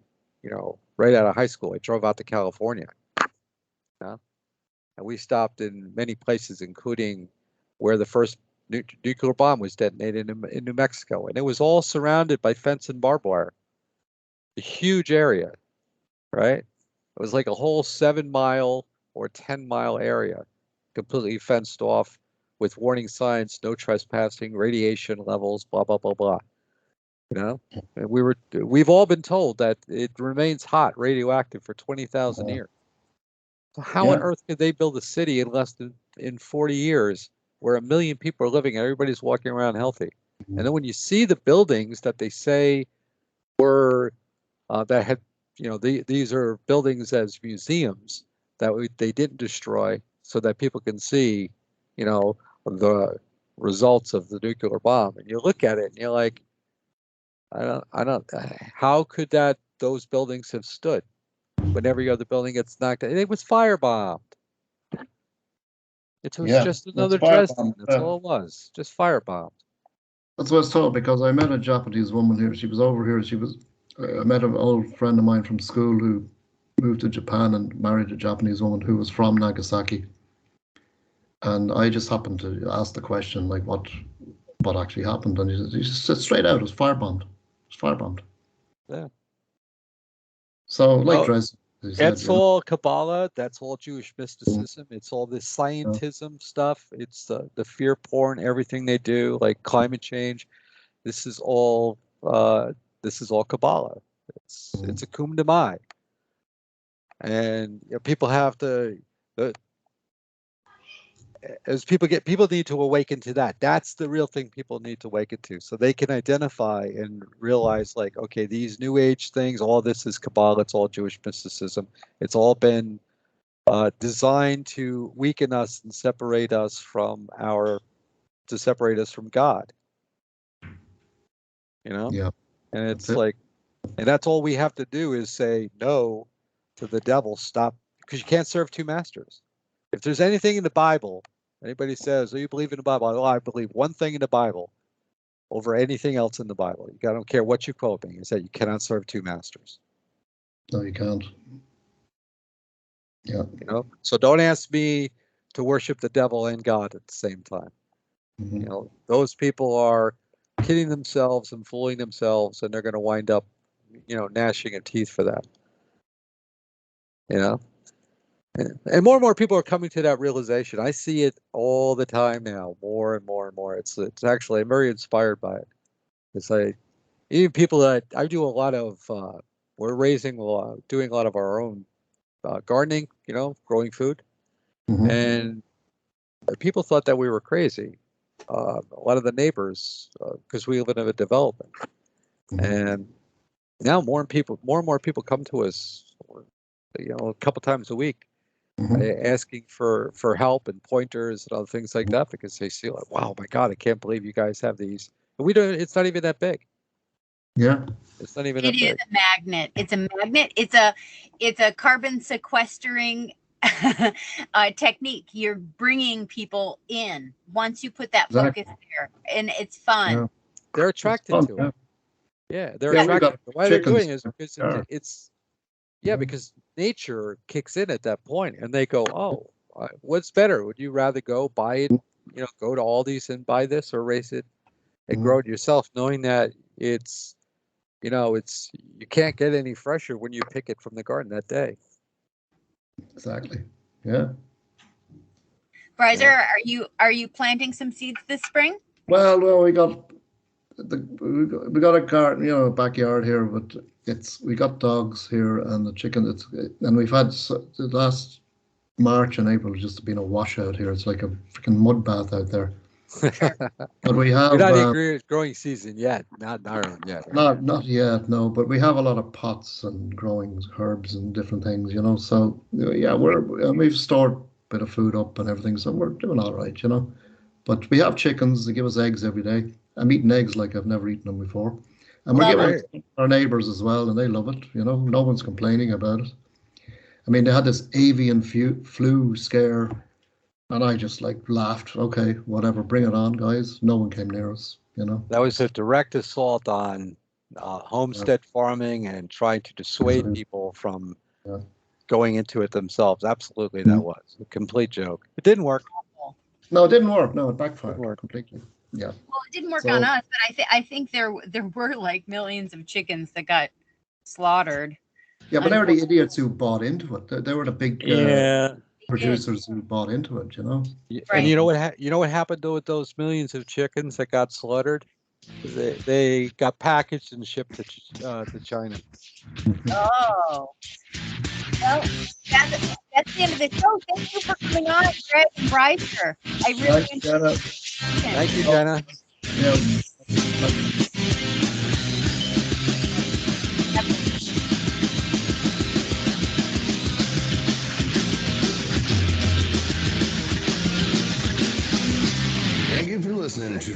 right out of high school. I drove out to California, and we stopped in many places, including where the first nuclear bomb was detonated in New Mexico, and it was all surrounded by fence and barbed wire. A huge area, right? It was like a whole 7-mile or 10-mile area, completely fenced off with warning signs, no trespassing, radiation levels, blah blah blah blah. And we've all been told that it remains hot, radioactive for 20,000 years. So how on earth could they build a city in less than 40 years where 1 million people are living and everybody's walking around healthy? And then when you see the buildings that they say were that had, these are buildings as museums that they didn't destroy so that people can see, the results of the nuclear bomb. And you look at it and you're like, how could those buildings have stood when every other building gets knocked out? It was firebombed. It was just another Dresden. That's all it was. Just firebombed. That's what I was told, because I met a Japanese woman here. She was over here. I met an old friend of mine from school who moved to Japan and married a Japanese woman who was from Nagasaki. And I just happened to ask the question, like, what actually happened? And he just said straight out, it was firebombed. It was firebombed. Yeah. So, like Dresden. That's all Kabbalah. That's all Jewish mysticism. It's all this scientism stuff. It's the fear porn, everything they do, like climate change. This is all Kabbalah. It's a cum de mai. And people have to, as people need to awaken to that. That's the real thing people need to awaken to, so they can identify and realize, like, okay, these New Age things, all this is Kabbalah. It's all Jewish mysticism. It's all been designed to weaken us and separate us from God. Yeah. And it's like, and that's all we have to do is say no to the devil. Stop, because you can't serve two masters. If there's anything in the Bible, anybody says, "Oh, you believe in the Bible?" Oh, I believe one thing in the Bible over anything else in the Bible. I don't care what you quote me. Is that you cannot serve two masters. No, you can't. Yeah. You know, so don't ask me to worship the devil and God at the same time. Mm-hmm. You know, those people are kidding themselves and fooling themselves, and they're going to wind up, you know, gnashing of teeth for that. You know, and more people are coming to that realization. I see it all the time now, more and more and more. It's actually, I'm very inspired by it. It's like, even people that I do a lot of, we're doing a lot of our own gardening, you know, growing food. Mm-hmm. And people thought that we were crazy. A lot of the neighbors, because we live in a development. Mm-hmm. And now more and more people come to us, you know, a couple times a week, Mm-hmm. asking for help and pointers and other things like that, because they see like, wow, my God, I can't believe you guys have these. And we don't. It's not even that big. Yeah. It's not even It that is big. a magnet. It's a magnet. It's a carbon sequestering technique. You're bringing people in once you put that Exactly. focus there, and it's fun. Yeah. They're attracted Fun, to yeah. it. Yeah, they're Yeah, we attracted. got Why they're doing chickens. is because Yeah. it's because nature kicks in at that point, and they go, oh, what's better? Would you rather go buy it, you know, go to Aldi's and buy this, or raise it and grow it yourself, knowing that it's, you know, you can't get any fresher when you pick it from the garden that day. Exactly. Yeah. Brizer, are you planting some seeds this spring? Well, we got a garden, you know, a backyard here, but we got dogs here and the chicken. And we've had the last March and April has just been a washout here. It's like a freaking mud bath out there. But we have. You're not in growing season yet, not in Ireland yet. Right? Not yet, no. But we have a lot of pots and growing herbs and different things, you know. So yeah, we've stored a bit of food up and everything, so we're doing all right, you know. But we have chickens. They give us eggs every day. I'm eating eggs like I've never eaten them before, and we're giving it to our neighbours as well, and they love it. You know, no one's complaining about it. I mean, they had this avian flu scare, and I just like laughed. Okay, whatever, bring it on, guys. No one came near us. You know, that was a direct assault on homestead farming and trying to dissuade people from going into it themselves. Absolutely, that was a complete joke. It didn't work. No, it didn't work. No, it backfired completely. Yeah. Well, it didn't work on us, but I think there were like millions of chickens that got slaughtered. Yeah, but they were the idiots who bought into it. They were the big producers who bought into it, you know. Right. And you know what happened with those millions of chickens that got slaughtered? They got packaged and shipped to China. Oh. Well, that's the end of the show. Thank you for coming on, Greg and Brizer. I really enjoyed it. Thank you, Jenna. Yeah. Thank you for listening to